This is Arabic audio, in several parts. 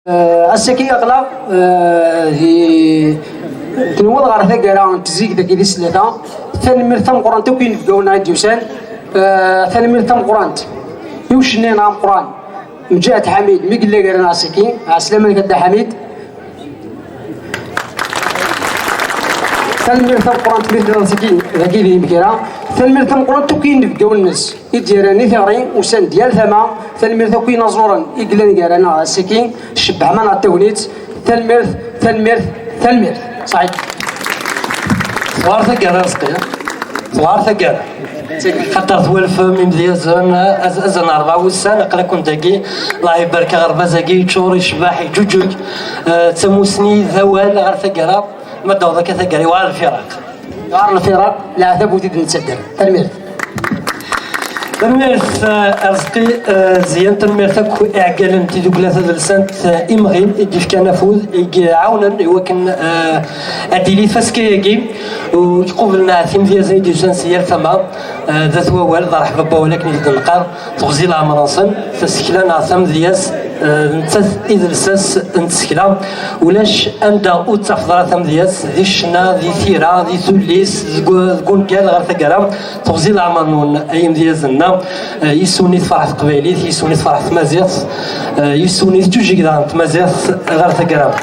السكي أغلب تنوض غير ثقيرة تزيك ذاك دي سلطة ثاني مرتم قران توكين قولنا عند يوسان ثاني مرتم قران يوشني نعم قران مجاهد حميد ميقل لي غير ناسكي عسلامة كدا حميد ثاني مرتم قران تمير ناسكي ذاكي ذي مكيرا ثاني مرتم قران توكين قول الناس يديراني ثغري وسان ديال ثما ثاني مرتم كوين نزورا يقلن غير ناسكي شبع معنا التونيت ثاني مرث صحيح صغار ثقارة رزقي صغار ثقارة خاطر توالف من ديازن أزن 4 سنة قلا كنت هاكي الله يبارك غرباز هاكي تشوري شباح جوجوج تسموسني ذوال غير ثقارة ما داو ذاك ثقاري وعلى الفراق لا ثبوت نتصدر تنميرث رزقي زيان تنميرثك اعقال انت دوك 3 لسانت امغين يديف كان نفوذ يعاونا يوكن اديلي فاسكياكي ويقوبلنا ثيم ديال زيد جان سيار ثما ذات ووال ضرح بابا ولكن يد القار تغزي العمرانسن تسكلا ثم دياس نتث إذا لساس نتسكلا ولاش أندا أوتفضل ثم دياس ذي الشنا ذي ثيرا ذي ثليس ذكون قال غير ثقرا تغزي العمرانون أيام ديازنا يسوني فرح قبيليت يسوني فرح مازيغ يسوني توجي كذا مازيغ غير ثقرا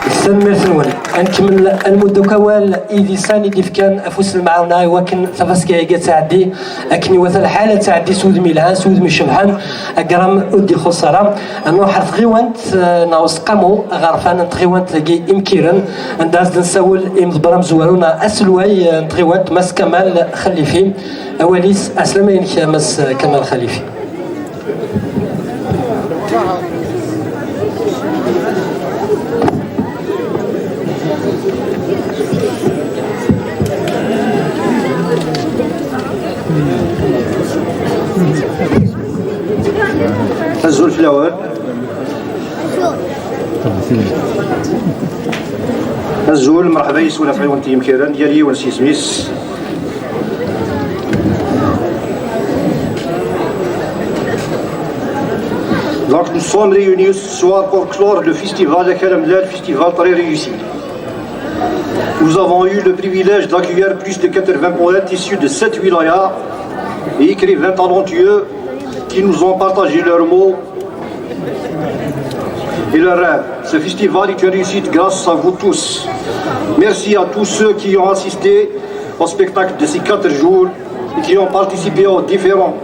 سميت نول نكمل المدة كوال إيدي ساني كيف كان أفوس المعاونة ولكن تفاسكي تعدي أكني وثل حالة تعدي سود ميلان سود مشبحان أقرام أدي خسارة أنو حرف غيوانت ناوس قامو غرفان تغيوانت لقي إمكيرن نداز نساول إمضبرام زوارونا أسلواي تغيوانت مس كمال خليفي أوليس أسلمين مس كمال خليفي الزول في الأول الزول مرحبا يسونا في عيون تيم كيران ديالي ونسي سميس Donc nous sommes réunis ce soir pour clore le festival de Kalamla, le festival très réussi. Nous avons eu le privilège d'accueillir plus de 80 poètes issus de 7 wilayas et écrivains talentueux qui nous ont partagé leurs mots et leurs rêves. Ce festival est une réussite grâce à vous tous. Merci à tous ceux qui ont assisté au spectacle de ces 4 jours et qui ont participé aux différents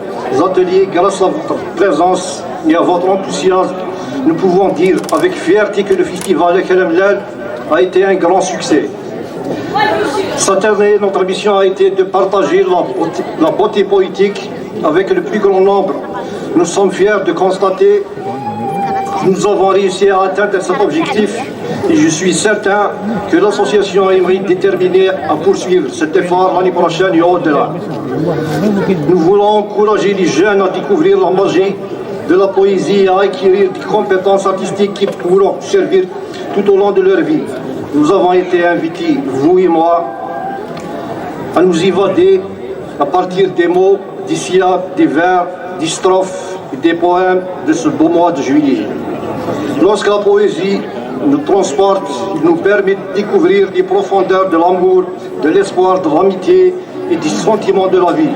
ateliers. Grâce à votre présence et à votre enthousiasme, nous pouvons dire avec fierté que le festival de Kalamlal a été un grand succès. Cette année, notre mission a été de partager la beauté poétique avec le plus grand nombre. Nous sommes fiers de constater que nous avons réussi à atteindre cet objectif et je suis certain que l'association est déterminée à poursuivre cet effort l'année prochaine et au-delà. Nous voulons encourager les jeunes à découvrir la magie de la poésie et à acquérir des compétences artistiques qui pourront servir tout au long de leur vie. Nous avons été invités, vous et moi, à nous évader à partir des mots, des syllabes, des vers, des strophes et des poèmes de ce beau mois de juillet. Lorsque la poésie nous transporte, il nous permet de découvrir les profondeurs de l'amour, de l'espoir, de l'amitié et des sentiments de la vie.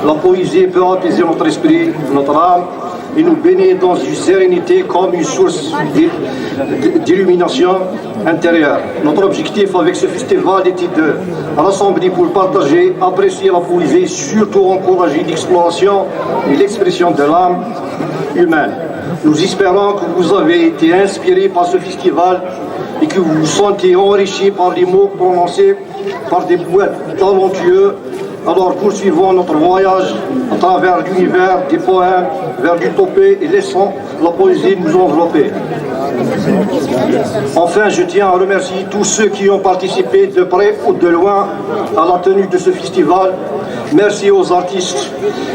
La poésie peut apaiser notre esprit, notre âme, et nous bénir dans une sérénité comme une source d'illumination intérieure. Notre objectif avec ce festival était de rassembler pour partager, apprécier la poésie et surtout encourager l'exploration et l'expression de l'âme humaine. Nous espérons que vous avez été inspirés par ce festival et que vous vous sentez enrichis par les mots prononcés par des poètes talentueux. Alors poursuivons notre voyage à travers l'univers des poèmes vers l'utopie et laissons la poésie nous envelopper. Enfin, je tiens à remercier tous ceux qui ont participé de près ou de loin à la tenue de ce festival. Merci aux artistes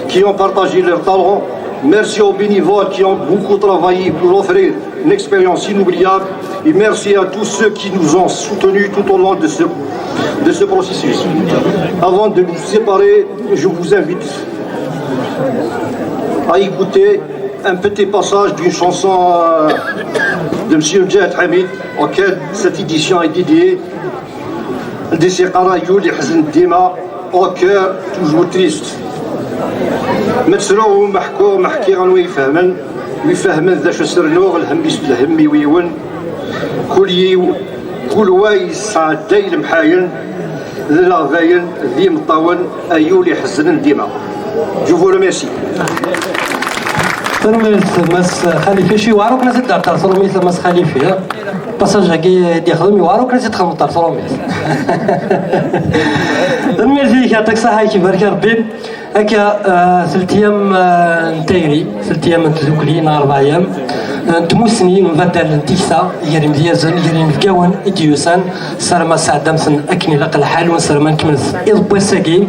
qui ont partagé leurs talents. Merci aux bénévoles qui ont beaucoup travaillé pour offrir une expérience inoubliable. Et merci à tous ceux qui nous ont soutenus tout au long de ce processus. Avant de nous séparer, je vous invite à écouter un petit passage d'une chanson de M. Mjahid Hamid, auquel cette édition est dédiée. Des قرايو اللي حزن ديما au cœur toujours triste. متسرو محكو محكي غنو يفهمن ذا شو سرنو الهم بيس الهم ويون كل واي صعدي المحاين ذا غاين ذي مطاون ايو اللي حزن ديما. جو فو ريميرسي. مس خليفه شي واروك ناس دار تاع ميس مس خليفه باساج هكي دي خدمي واروك ناس تخدم تاع ميس. الميرسي يعطيك الصحه يبارك ربي. هكا 3 ايام نتايري 3 ايام نتذوكلي نهار 4 ايام تموسني نفدل نتيسا يري مزيازن يري نفكاون اديوسان سرما سعدمسن اكني لقى الحال ونسرما نكمل إضبوساكي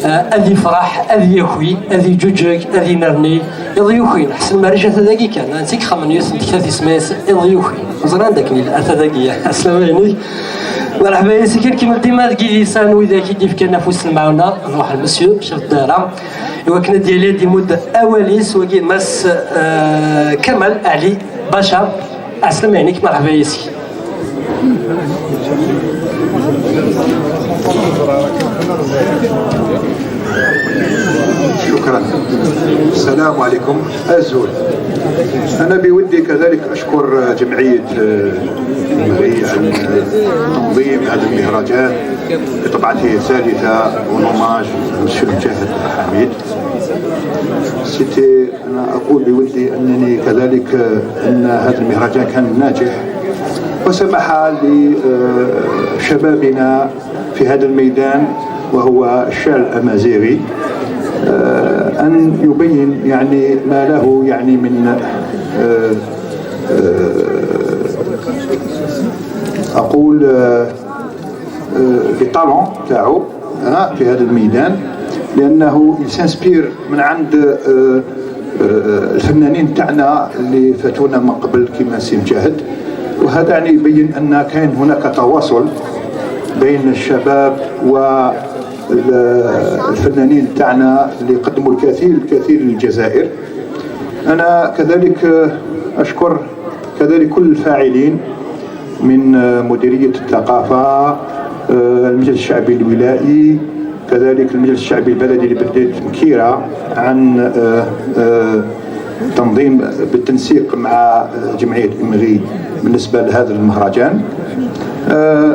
أذي فرح أذي يخوي أذي جوجك أذي نرني إضي يخوي نحسن ما رجعت ذاكي كان نسيك خمن يوسف تكاتي سماس إضي يخوي وزران داكني الأثاذاكية السلام عليكم مرحبا يا سكر كيما ديما تقي لسان وإذا كي ديف كان نفوس معنا نروح المسيو شيخ الدارة إوا كنا ديالي دي مدة أواليس وكي مس كمال علي باشا السلام عليك مرحبا يا سكر. شكرا. السلام عليكم. أزول أنا بودي كذلك أشكر جمعية المغرب عن تنظيم هذا المهرجان بطبعته الثالثة ونوماج للمسيو مجاهد حميد. أنا أقول بودي أنني كذلك أن هذا المهرجان كان ناجح وسمح لشبابنا في هذا الميدان وهو الشعر الأمازيغي أن يبين يعني ما له يعني من أقول الطالون تاعو في هذا الميدان، لأنه يسانسبير من عند الفنانين تاعنا اللي فاتونا من قبل كما سي مجاهد، وهذا يعني يبين أن كان هناك تواصل بين الشباب والفنانين تاعنا اللي قدموا الكثير للجزائر. أنا كذلك أشكر كذلك كل الفاعلين من مديرية الثقافة، المجلس الشعبي الولائي، كذلك المجلس الشعبي البلدي لبلدية مكيرة عن تنظيم بالتنسيق مع جمعية إمغي بالنسبة لهذا المهرجان.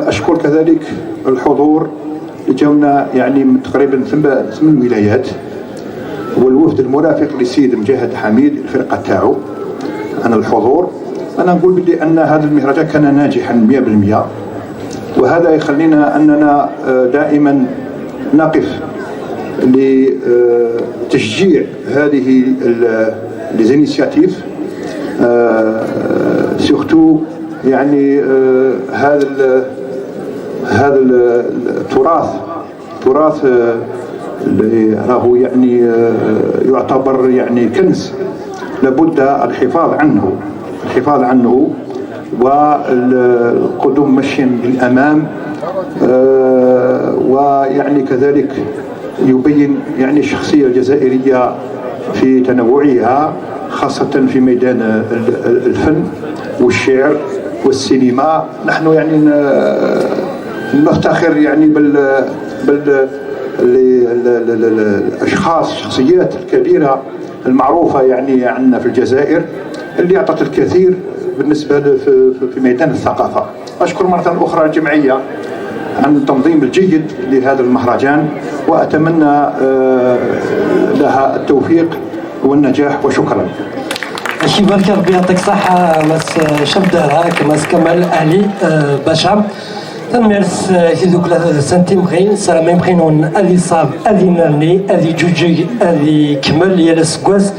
أشكر كذلك الحضور اللي جاونا يعني من تقريبا 8 ولايات، والوفد المرافق للسيد مجاهد حميد الفرقة تاعو عن الحضور. أنا نقول بدي أن هذا المهرجان كان ناجحا 100%، وهذا يخلينا أننا دائما نقف لتشجيع هذه ليزينيسياتيف، سورتو يعني هذا التراث اللي راهو يعني يعتبر يعني كنز، لابد الحفاظ عنه والقدوم مشيا للأمام، ويعني كذلك يبين يعني الشخصية الجزائرية في تنوعها، خاصة في ميدان الفن والشعر والسينما. نحن يعني نفتخر يعني الأشخاص الشخصيات الكبيرة المعروفة يعني عندنا في الجزائر اللي أعطت الكثير بالنسبة في ميدان الثقافة. أشكر مرة أخرى الجمعية عن التنظيم الجيد لهذا المهرجان، وأتمنى لها التوفيق والنجاح، وشكرا. شي بارك ربي يعطيك الصحة مس شبدها كماس كمال علي باشا. تنمرس في دوك سنتيمغين السلام مخينون أذي صاب أذي نرني أذي جوجي أذي كمل يا لسكواز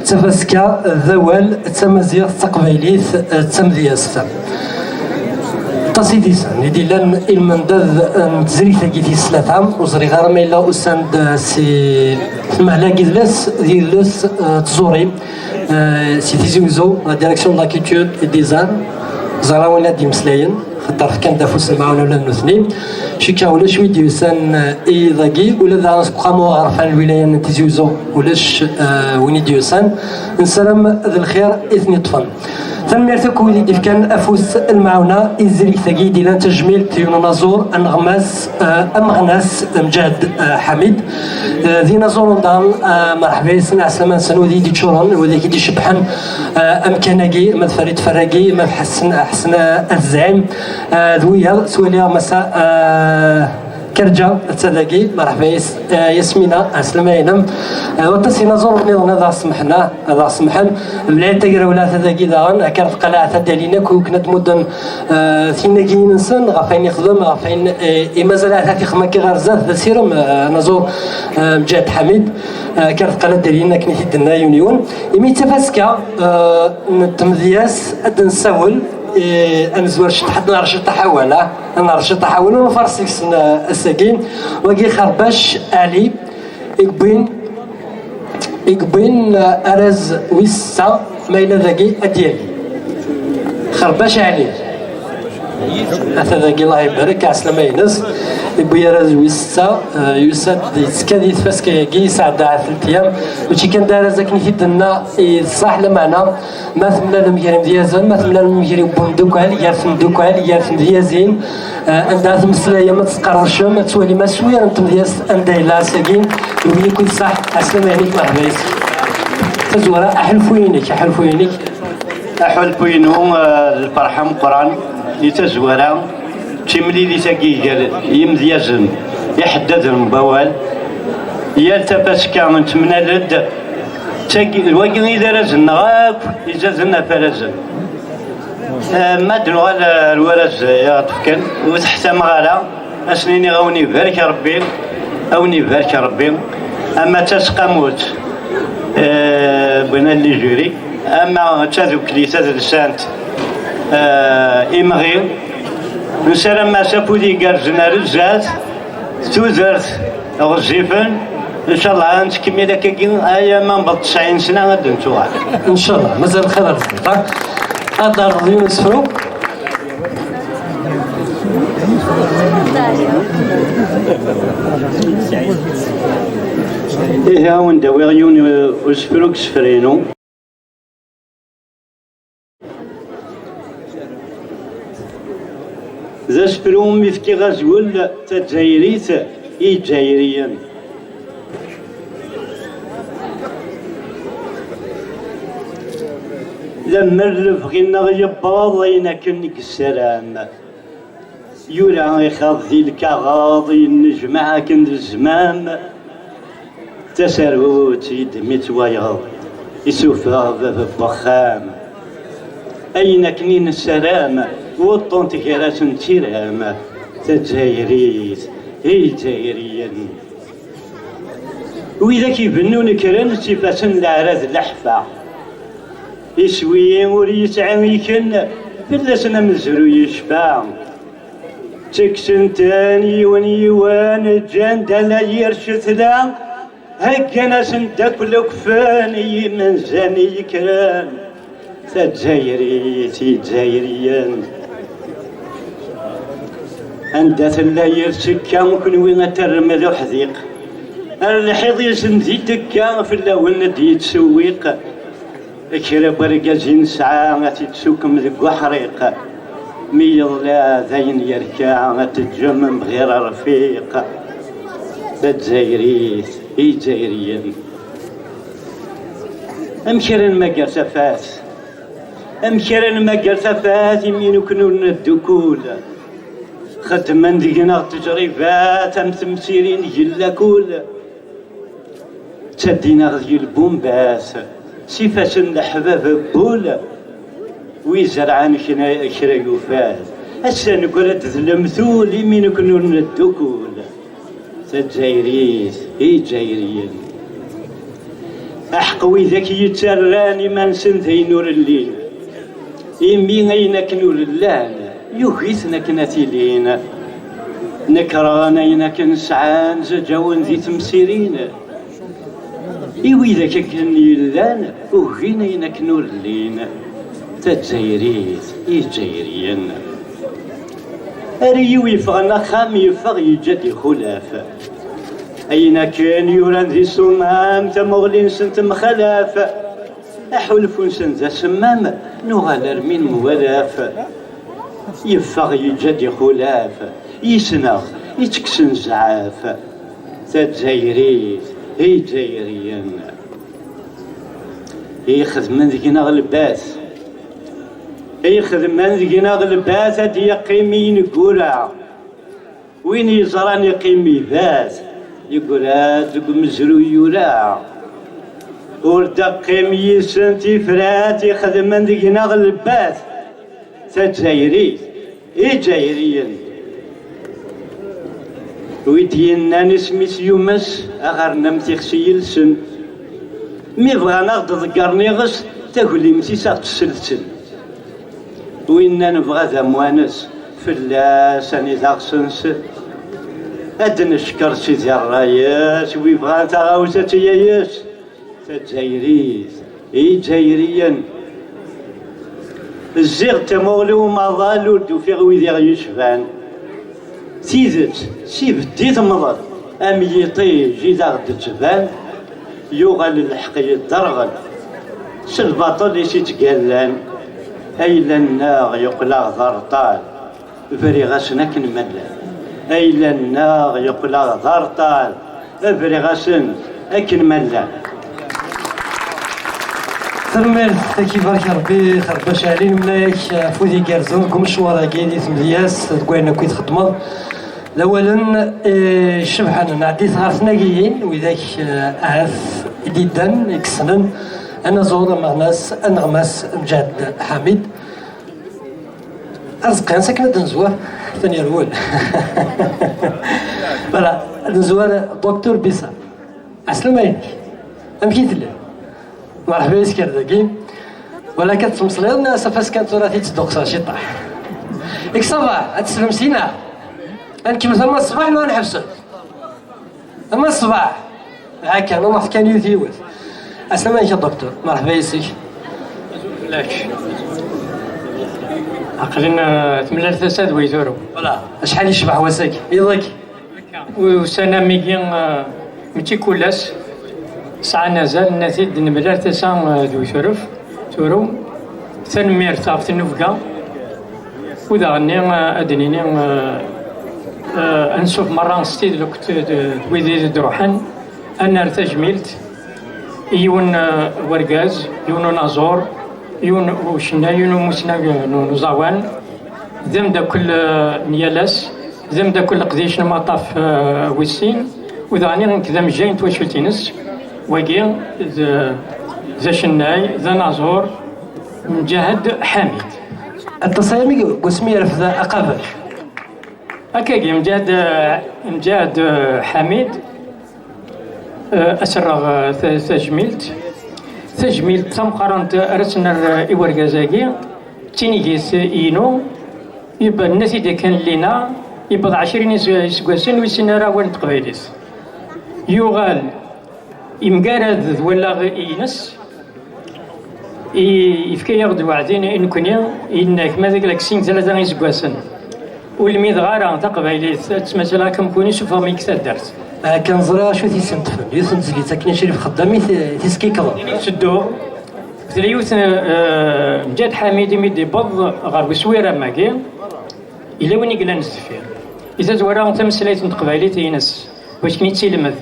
تفاسكا ذوال تمازيغ تقبيليث تمذياست تصيدي سان يدي لان المندذ تزري ثقيتي سلاتام وزري غير ما إلا أساند سي المهلاكي دلاس ديالس تزوري سي تيزيوزو لا ديريكسيون لا كولتور اي ديزان زراونا دي مسلاين خاطر كان دافوس معانا ولا الاثنين شيكا ولاش ويديوسان ذاكي ولا ذا نسقامو غرفان الولايه نتيزوزو ولاش وين ديوسان نسلم ذا الخير اثني طفل تنميرتك وليدي كان افوس المعاونه ازري ثقي ديال تجميل تيون نازور انغماس امغناس مجاد حميد ذي نازور دان مرحبا يسنا عسلامة سنو دي تشورون وذاك دي شبحان امكاناكي ما فريد فراكي ما حسن الزعيم ذويا سواليا مساء كرجا تسداكي مرحبا ياسمينة عسلامة وتصينا زور نظام هذا سمحنا هذا سمحن بلا تقرا ولا تذاكي داغن كانت قلعة دالينا كنا مدن ثيناكي نسن غافين يخدم غافين مازال عاد يخدم كي غير زاد سيرم نزور مجاد حميد كانت قلعة دالينا كنيتي دنا يونيون يمي تفاسكا نتمذياس اد نساول انزور شي حد نهار شي تحاول نهار شي تحاول ونفرسك الساكين وكي خرباش علي يقبين ارز ويسا ما الى ذاكي اديالي خرباش علي هذا ذاكي الله يبارك عسلامة ينس يبويا راز ويسا يوساد يتكادي تفاسكاكي يسعد على 3 ايام وشي كان دار زاك نيتي دنا صح لمعنا ما ثمنا المكرم ديازن ما ثمنا المكرم بندوكال يارفن دوكال يارفن ديازين عندها تمسلايا ما تقررش ما تولي ما شويه انتم دياس اندايلا ساكين وهي كل صح عسلامة عليك مرحبا تزورا احلفوينك احلفوينو الفرحه مقران يتزورا تيملي لي ساكي قال يمديازن يحدد المبوال يالتفاسكا نتمنى لد تاكي الواقي اذا رزنا غاك اذا زلنا فرزن ما دنو على الورز يا طفكن وتحت مغالا اسنيني غاوني بارك ربي اوني بارك ربي اما تسقى موت بنا اللي جوري اما تذوك لي تدرسانت إمغي نسلم ما سافودي قرزنا رزات توزرت غزيفن إن شاء الله نتكمل كاكين أيا ما نبط 90 سنة غادي نتوعد إن شاء الله مازال خير رزقك هذا رضيو نسفرو إيه هاون داوي غيون وسفروك سفرينو ذا سفروم يفكي غزول تجايريت إيجايريا لما الرفغينا غيباض ينكنك السلام يورا يخاض ذي الكغاضي النجمع كند الزمام تسروت يدميت وياض يسوفا باب بخام أين كنين السلام وطن تكراس تيرام تجايريت هي جايريا وإذا كيبنون كران سيفاسن العراض اللحفة يسوي وريس عميكن بلسنا مزرو يشفع تكسن تاني ونيوان جان دالا يرشد لا هكا ناس نداك لكفاني من زاني كران تجايريتي جايريان عندها لا يرسكا كنوي غترمى ذو حذيق الحيض يسندي دكا في اللون ندي تسويق كرا برقازين ساعة غتتسوكم ذك وحريق ميض لا ذين يركا غتتجمم بغير رفيق تجايريت هي جايريان أمكرن ما قرسفات أمكرن ما قرسفات يمين كنون الدكول خدما دينا تجربات أم تمثيلين جلا كول تدينا غذي البومباس سيفاس الحباب بول ويزرعان كرا يوفات هسا نقول تذلمثول يمين كنون الدكول تجايريت هي جايريان أحقوي ذاك يتسراني ما نسنثي نور الليل إمي غينك نور اللان يوهيثنا كناتيلين نكرانا ينك نسعان زجاون ذي تمسيرين إيوي ذاك كني اللان وغينا ينك نور اللين تجايريت إيه جايريان أريو يفغنا خام يفغ يجد خلاف أين كان يوران ذي سمام تمغلين سنت مخلاف أحلف سن ذا سمام نغالر من موالاف يفغ يجد خلاف يسنغ يتكسن زعاف تجايري هي جايريان يخذ من ذينا غلباس يخذ من ذينا غلباس هادي يقيمين قولع وين يزران يقيمي باس يقول هادوك مزرو يولاع وردا قيمي سنتي فرات يخذ من ذينا غلباس تجايري هي جايريان ويدينا نسميس يومس أغار نمتي خسيلسن مي بغانا ضذكرني غس تاكلي مسيسا تسلسل وإنا نبغى ذا موانس فلاس أني ذاغسنس هاد نشكر سيدي الراياس ويبغى تغاوزة تياياس تجايريس إي جايريا الزيغ تمولي وما ظالو دوفي غويدي غيشفان سيدت سيبدي تمضر أم يطيجي ذا تجبان يغل الحق يدرغل سلباطل يسيتقلان أيلا الناغ يقلع ضرطال فريغاسنا كنملان أيلا الناغ يقلع ضرطال فريغاسن أكن ملان ترميل كيف بارك ربي خرباش علين ملاك فودي كارزون كم شوارا كيدي ثملياس تقوينا كي تخدمض اولا شبحان نعديت غاف ناقيين وذاك عاف جدا يكسنن انا زور مغناس انغماس مجاد حميد ارزقان ساكنه دنزوار ثاني الاول فوالا دنزوار دكتور بيسا عسلامين ام كيتل مرحبا يسكر ذاكي ولا كتمصلي الناس فاس كانت ثلاثي تصدق شي طاح ياك صباح هتسلم سينا نكمل ثم الصباح ما نحبسو اما الصباح هاكا انا ما كان يثيوث السلام عليكم دكتور مرحبا يسيك لاش عقلنا ثملال ثساد ويثورو فوالا شحال يشبح وساك يضيك وسنة ميكين متي كولاس ساعة نزال نثيد نملال ثسان ذو ثورف ثورو ثنمير تعرف النفقة وذا غني أدنيني أنشوف مرة ستيد لوكت ويدي دروحان أنا ارتجملت يون ورقاز يون نازور يون وشنا يون موسنا نزاوان ذم دا كل نيالاس ذم دا كل قديش نمطاف ويسين وذا غني نكذا مجاين تواشلتينس وكي ذا شناي ذا نازور مجاهد حامد التصامي قسمي رفض أقابل هكاكي مجاد حميد أسرغ تجميلت تمقارنت رسنا إورغازاكي تينيكيس إينو يبقى الناس إذا كان لينا يبقى 20 سكواسن ويسنا راه وين تقبيليس يوغال يمقارد ولا إينس يفكي ياخد وعدين إن كوني إنك ماذا قالك سين 3 سكواسن والميد غارة تقبيلي تمثلها كم كوني شوفها ميكس درت كان زرا شو تيسنتفن يسنتزلي تاكني شريف خدامي تيسكي كذا شدو تريوث مجاد حميد يمدي بض غير بسويرة ماكي إلا وين يقلا نستفير إذا زورا تمثليت تقبيلي تينس واش كني تسلمذ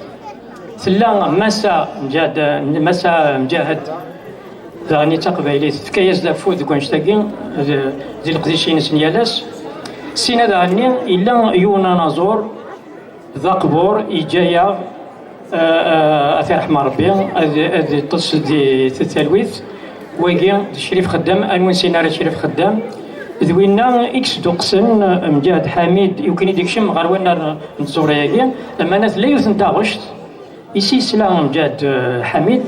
ثلا مسا مجاهد ذاني تقبيلي تكيز لافود كونشتاكي ذي القديشين سنيالاس سينا داني إلا يونا نازور ذا قبور إجايا أثي رحمة ربي هذه تص دي التلويث ويجي شريف خدام أنوين سيناريو شريف خدام ذوينا إكس دوقسن مجاهد حميد يمكن يديكشم غير وين نزور ياكي لما ناس لا يوثن تاغشت يسي سلام مجاهد حميد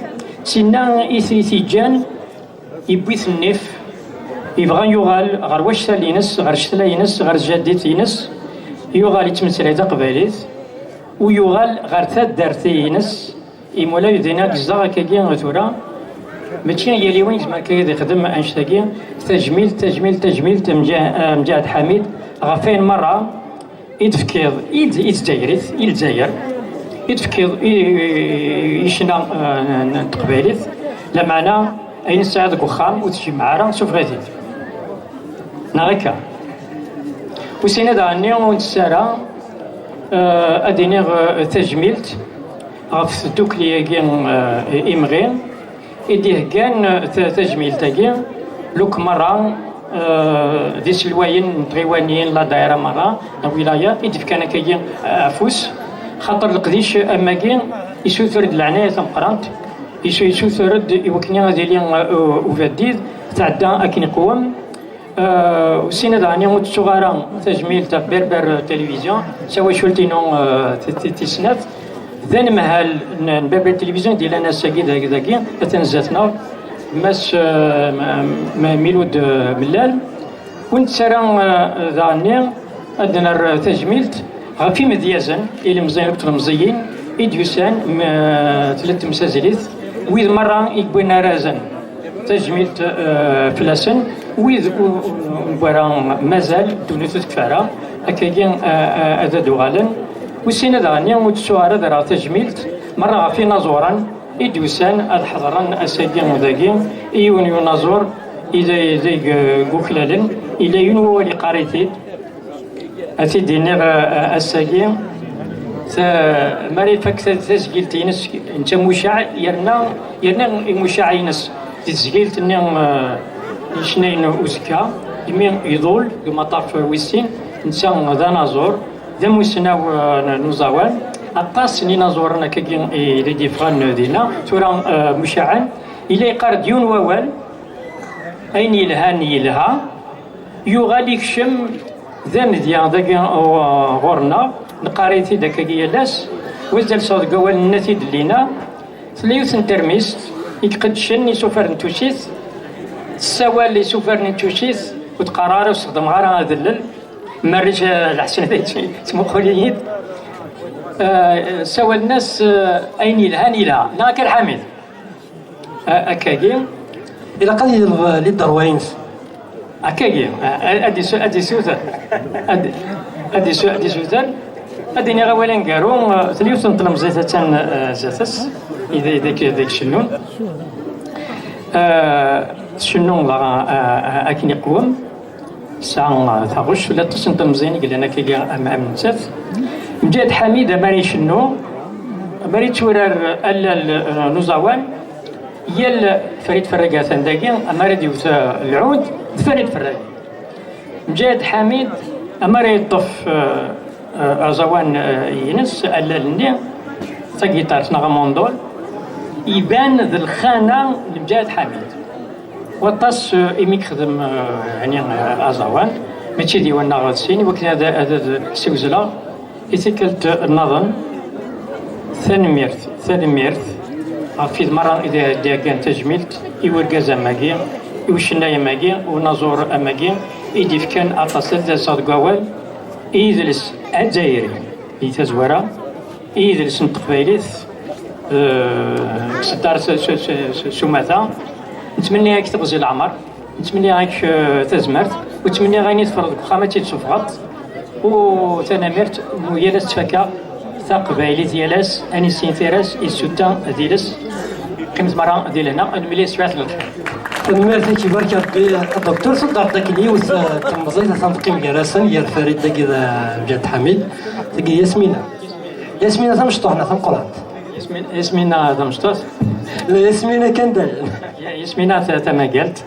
سينا إثي جان يبويث النف يبغى يغال غير واش سالينس غير شتلا ينس غير جديت ينس يغال يتمثل تقباليت ويغال غير ثاد دارتي ينس يمولا يدينا كزا كاكي غثورا ماشي هي اللي وين زعما كيدي يخدم انشتاكي تجميل مجاهد حميد غفين مرة يدفكيض يتجايريث الجزائر يدفكيض يشنا تقبيليث لا معنى أين ساعد وخام وتجي معارا سوف غادي نغيكا وسينا داني ونتسارا أديني تجميلت غف دوكلي كين إمغين إديه كان تجميلت لوك مرة دي سلواين تغيوانيين لا دايرة مرة لا ولاية إدف كان كاين أفوس خاطر القديش أما كين يسوثرد العناية مقرانت يسوثرد يوكني غادي لي وفاديد تعدى أكين قوم وسينا داني متشغارا تجميل تاع بربر تلفزيون سوا شولتينو تسنات ذن مهال بربر تلفزيون ديال انا ساكي ذاكي تنزاتنا ماس ميلود ملال كنت سرا داني ادنا تجميلت غافي مديازن الى مزيان مزيين اديوسان ثلاث مسازليت ويد مره يكبونا رازن تجميلت فلاسن ويد برا مازال دونيت كفاره هكايا هذا دوغالن وسينا دانيا وتسوار دارا تجميلت مره في نازورا يدوسان الحضران اساكين وداكين ايون ينازور الى زي غوكلالن الى ينو ولي قريتي اتي دينيغ اساكين ماري فاك تسجيلتينس انت مشاع يرنا مشاعينس تسجيلت شنين وزكا يمين يضول بمطاف ويسين نسان ذا نازور ذا موسنا نوزاوان أطاس نازورنا كاين إلى ديفغان دينا تورا مشاعن إلى يقار ديون ووال أين يلهان يلها يغالي كشم ذا مديان ذا غورنا نقاريتي داك لاس وزال صاد قوال النتي دلينا ثليوث ترميست يقدشن يسوفر نتوشيث السوال اللي سوفر نتوشيث وتقرار وصدم غارة ذلل مرج الحسن ذي اسمه خليد سوى الناس أين يلهان إلها ناكر حامل أكاكي إلى قضية للدروينس أكاكي أدي سوثر أدي سوثر أدي نغوالين قارو ثليوث نطلم زيتان زيتس إذا ذاك شنون شنون لا أكني قوم ساعة ثغش ولا تصنت مزيان قال أنا كي أم نسف مجاد حميد ماري شنو ماري تورر ألا نوزاوان يل فريد فرقة ثنداقين أماري ديوث العود فريد فرقة مجاد حميد أماري يطف أزوان ينس ألا لني تاكيتار نغموندول يبان ذا الخانة لمجاد حميد وطاس إميك خدم يعني أزوان ماشي ديوان ناغسين وكن هذا سوزلا إتكلت النظم ثاني في المرة إذا كان تجميلت يورجز أماكي يوشنا أماكي ونازور أماكي إديف كان أتصل ذا صاد قوال إيدلس الجزائري يتزورا إيدلس نتقبيليث ستار سماثا نتمنى هاك تغزي العمر نتمنى هاك تزمرت ونتمنى غاني تفرض خامتي تسفغط وتنامرت يالاس تفكا ثقبايلي ديالاس انيسين ثيراس السوتا ديالس قيمة مرة ديال هنا نملي سوات الخير المال كيبارك الدكتور صدق داك اليوث تمزيت تنقيم كراسن يا فريد داك جات حميد داك ياسمينة تمشطوحنا تنقرات ياسمينة تمشطوح ياسمينة كان دال ياسمينة تما قالت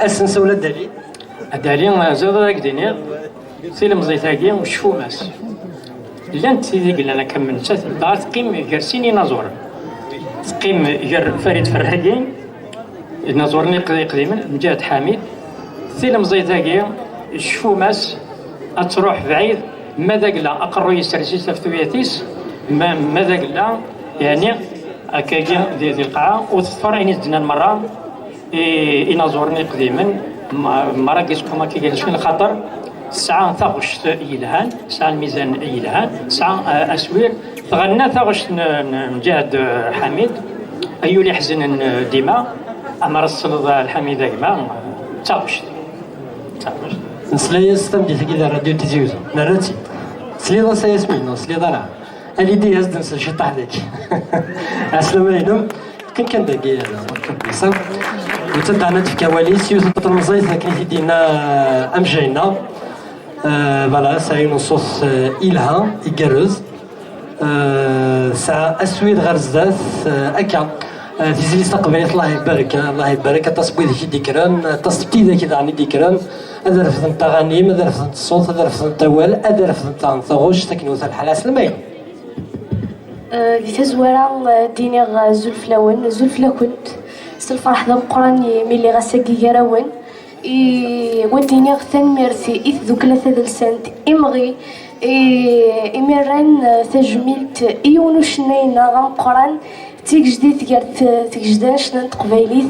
السنسة ولا الدليل الدليل زاد داك دينير سيلم زيتاكي وشفو ماس لانت سيدي قلنا انا كملت دار تقيم غير سيني نازور تقيم غير فريد فرحقين نازورني قديما مجاد حميد سيلم زيتاكي شفو ماس تروح بعيد ماذا قلا اقرو يسرسيس فتوياتيس ماذا قلا يعني هكاكي ديال القاعه وتفر عيني زدنا المره ينازورني قديما مراكز كما كيقال شنو الخطر ساعة ثغش يلهان ساعة الميزان يلهان ساعة أسوير تغنى ثغش مجاد حميد أيو لي حزن ديما أمر الصلد الحميد ديما ثغش نسلي ستم دي تكيد راديو تيزيوزو نراتي سليضة سياسمين سليضة لا اليدي هز نسل شطح ذاك عسلامة ينم كان داكي كبيسة وتدعنا في كواليس يوسف المزيد كان يدينا أمجينا فوالا ساعي نصوص إلها يقرز ساعة أسويد غير زداث أكا في زليس تقبيلات الله يبارك الله يبارك تصبي ذيك ديكران تصبتي ذاك دعني ديكران هذا رفض التغانيم هذا رفض الصوت هذا رفض التوال هذا رفض الثغوش تكنوث الحالة سلمية دي تزوارا ديني زولف لون زولف لا كنت الفرح ذا مقراني ملي غاساكي كراون وديني ثان ميرسي إث ذو ثلاثة دلسانت إمغي إميران تجميلت إيونو شنينا غمقران تيك جديد تيك جدان شنان تقبايليث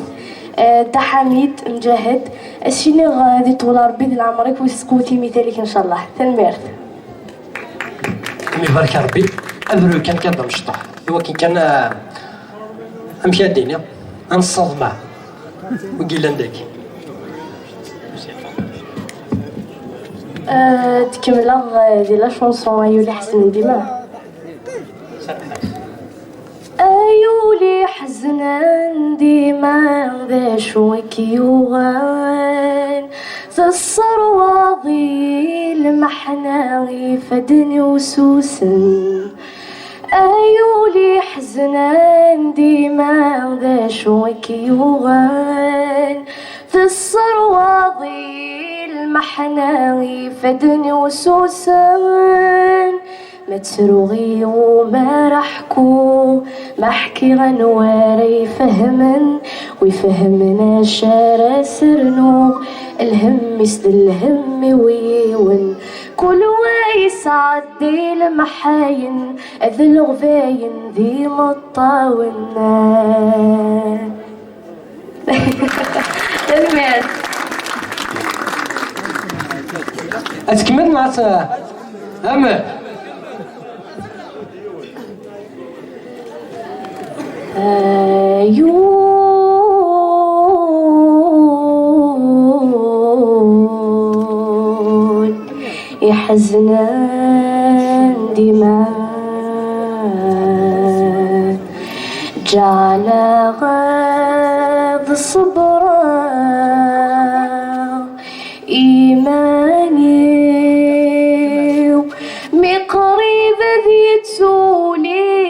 دا حميد مجاهد الشيني غادي طول ربي ذي العمرك ويسقوتي مثالك إن شاء الله ثان ميرث يبارك ربي أذرو كان مشطح ولكن كان أمشي الدنيا أنصد معه وقيل عندك تكمل دي لا شونسون أيولي حزن ديما أيولي حزن ديما ذا شوك يوغان ذا الصرواضي المحناوي فدني وسوسن أيولي حزنان ديما ذا شوك يوغان في الصرواضي المحناوي فدني وسوسن ما تسروغي وما رحكو ما حكي غنواري فهمن ويفهمنا شارع سرنوغ الهم مثل الهم ويون كل وايس عدي المحاين ذي الغفاين ذي مطاونا المال أتكمل مع أمل يحزنان دماء جعل غاض الصبر إيماني مقريب ذي تسولي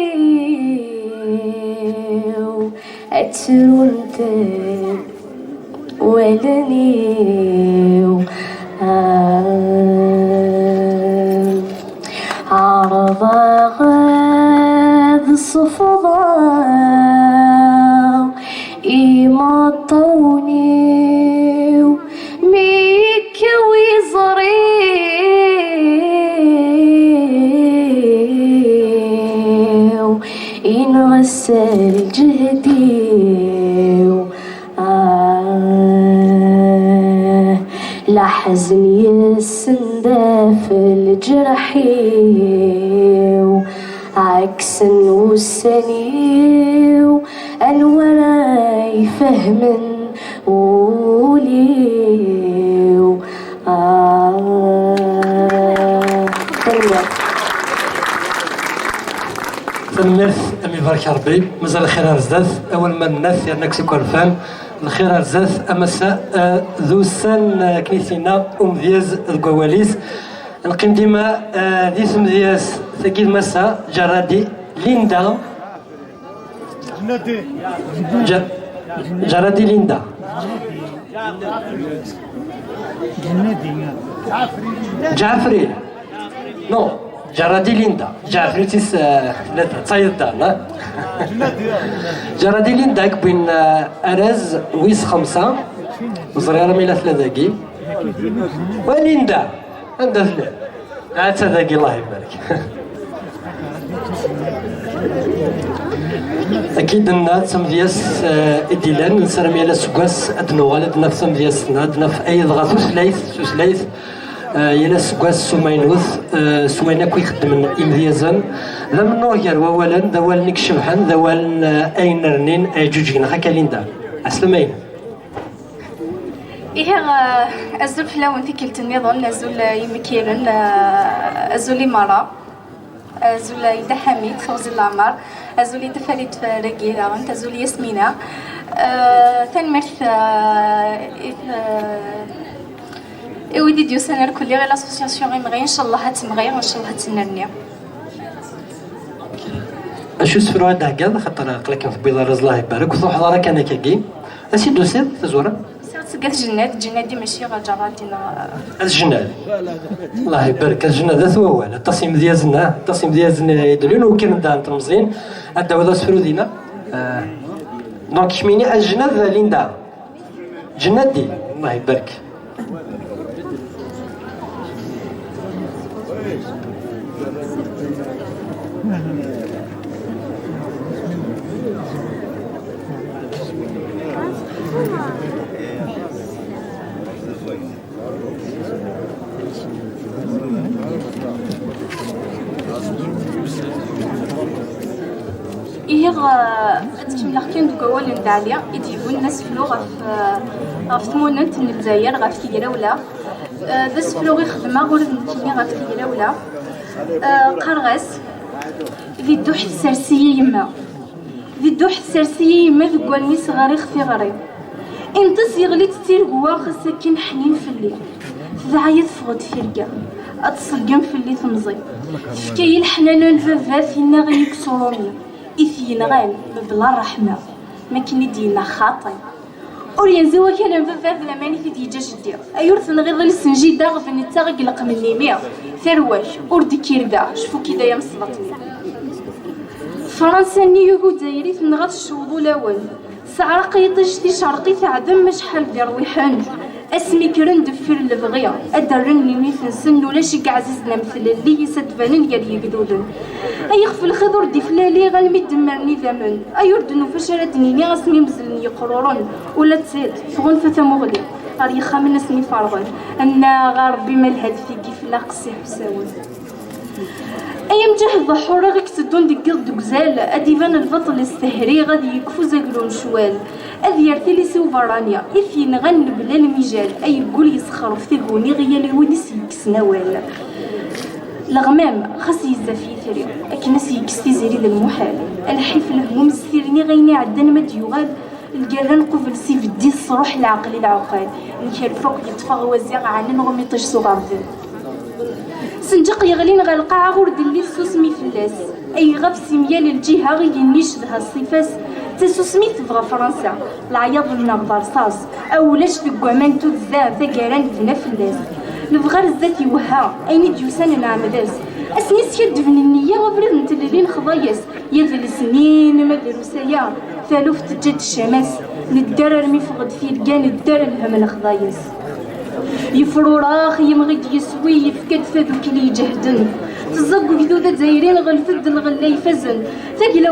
أترنت ولني عرض غاض الصفضة إيماطوني ميك ويزري إن غسل جهدي لا حزن يسندف الجرحي عكس والسني أنوراي فهم ولي الناس أمي بارك ربي مازال الخير رزاز أول ما الناس يرناك سكر فان الخير رزاز أمسا ذو سن كنيسينا دياز الكواليس نقيم ديما ذي سم دياز ثقيل مسا جرادي ليندا جرادي ليندا جعفري نو جرادي ليندا جعفري تيس تصيد دانا جرادي ليندا بين أرز ويس 5 وصغيرة ميلا 3 كي وليندا عندها 3 عاد 3 كي الله يبارك أكيد الناس سمدياس إديلان نسرمي على سكواس أدنوال أدنا في سمدياسنا أدنا في أي ضغط سوسلايث يلا سكواس سومينوث سوينا كوي خدمن إمديازن ذا من نوغير وولا ذوال نيك شبحان ذوال أين رنين أي جوجين هكا ليندا أسلمين إيه أزول فلاون في كلت النظام أزول يمكيرن أزول مرة أزول يدا حميد فوزي العمر أزول يدا فريد فرقيرة أنت أزول ياسمينة تنمرت ويدي ديو سنة الكلية غير لاسوسياسيون غيمغي إن شاء الله هتمغي وإن شاء الله هتنرني أشو سفرو هاد هكذا خاطر قلك نفبيض الله يبارك وثو حضارة كان كاكي أسيدو سيد تزورا سقات جنات دي ماشي غا جراتنا الجناد الله يبارك الجناد ذا ثوال التصميم ديالنا يدلون وكان دان تمزين هذا هو سفرو دينا دونك شميني الجناد ذا ليندا جناد دي الله يبارك تكمل كان دوك هو اللي ندعليا يديبون الناس فلو غف ثموننت من الجزائر غف كيرا ولا بس فلو غير خدمه غير نتيني غف كيرا ولا قرغس ذي الدوح السرسيه يما ذي الدوح السرسيه يما ذي قواني صغاري خفي غريب انت يغلي تتير قوا خاصك كي نحنين في الليل ذعيط فغد فيركا اتصلقن في اللي تمزي فكاي الحنان الفافا فينا غيكسرومي إثينا غان بلا رحمة ما كني دينا خاطي أوريان زوا كان بفاف لماني في ديجا جدي أيورثن غير السنجي داغ فين تاغق مني مية ثرواش أوردي كيردا شفو كدا يا مصبطني فرنسا نيوغو دايري تنغط الشوضو لاول سعرقي يطيشتي شرقي تعدم شحال دير ويحن اسمي كرن دفر البغية ادرني ميثن سن ولا شي عزيزنا مثل اللي يسدفانن يا يقدودن ايخف الخضر دفلالي غالمي دمرني ذمن ايردنو فشردني غاسمي مزلني قرورون ولا تزيد فغن فتا مغلي ريخا من اسمي فارغن انا غربي ملهد في كيف لاقسي حساون ايام جهد ضحورة غيك تدون دقل دقزال اديفان البطل السهري غادي يكفو زاقلون شوال اذ يرتلي سو برانيا اثين غن بلا المجال اي يقول يسخر في ثقوني غيالي ونس يكس نوال الغمام خاص يزافي ثري اكنس يكس تيزيري للمحال الحيف الهموم السيرني غيني عدن ما ديوغال القران قبل سيف الدين الصروح العقل العقال نكال فوق يتفغ وزيغ عنن غمي طيش غرفين سنجق يغلين غا القاعة غورد اللي سوسمي فلاس اي غف سميال الجهة غي ينشدها الصفاس تسوسمي تبغى فرنسا العياض لنا بضرصاص اولاش دقوامان تودزان ثقاران دنا فلاس نبغى الزات يوها اين ديوسان نعمداس اسني سياد من النية غفرد نتللين خضايس يذل السنين ما دروسايا ثالوف تجد الشمس ندار المفقد في الجان الدار الهم الخضايس يفرو راخ يمغد يسوي يفكد فذوك اللي يجهدن تزقو كذوذا زايرين غلفد الغلا يفزن ثقلا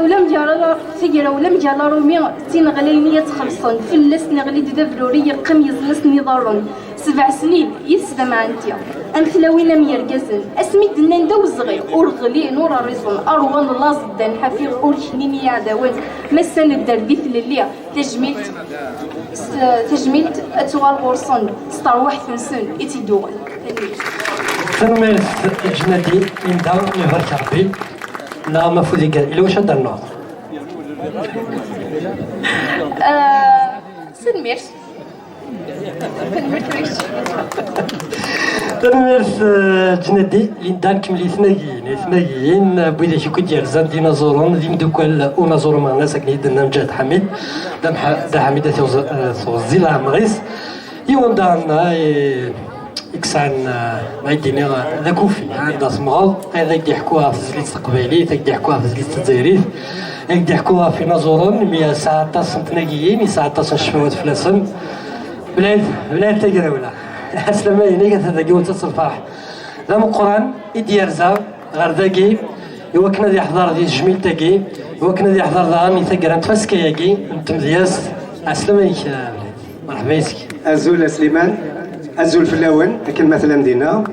ولم يالا رومي تين غلينية تخلصن فلس نغلي دذبلوري قم يزلس نضارن 7 سنين يسدم عندي أمثلاوين ميرقزن اسمي دنان دو صغير أرغلين ورا ريزون أروان لازدان حفيظ أركنين يا عدوان مسان الدرديث لليا تجميلت أتوال غورصن ستروح ثنسن إتدوغن تنميرت الجنادي إندا نهار ربي لا ما فوزي قال إلا واش هذا النوع سنميرت تنميرت جنادي إندا نكمل ثنايين بويدا شي كي ديال زان ديناصورون ذي مدوكال ونازور معنا ساكنين دنا مجاد حميد دا حميد ثوزي العمريس يوم دارنا إكسان ما يديني ذا كوفي عندنا صمغل هذا يدي يحكوها في زليت القبيليت هيك يحكوها في زليت الجزائريت هيك يحكوها في نازورون 119 تناقيين 119 شفوات فلاسن بلاد تقرا ولا حسنا هنا كتلاقي وتصل الفرح ذا من القران يديرزا غير ذاكي إوا كنا ذي حضر ذي جميل تاكي إوا كنا ذي حضر ذا مي تقرا نتفسكياكي نتم دياس عسلامة مرحبا يسك أزول سليمان أزول فلاون لكن مثلا مدينة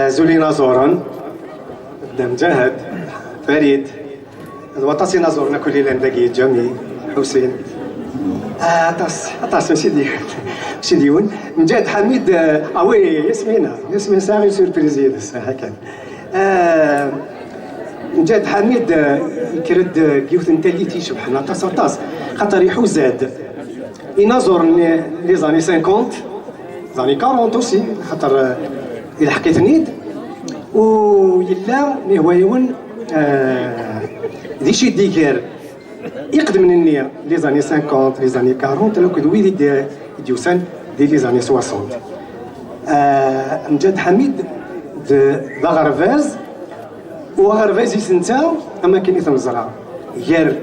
زولي نازورا قدام جهد فريد وطاسي نازورنا كل ليلة نداقي جمي حسين attention سيدي ون مجاد حميد وي ياسمين ساغي سوربريز هكا مجاد حميد يكرد كيوث نتالي تيشبح طاس خاطر يحوزاد ينظر لي زاني 50 زاني 40 اوسي خاطر الى حكيت نيد ويلا مي هو يون دي شي ديكير يقدم من النية لي زاني 50 لي زاني 40 لو كد ويلي ديوسان دي لي زاني 60 مجاد حميد دا غرفاز وغرفاز يسنتا اما كاين يتمزرع غير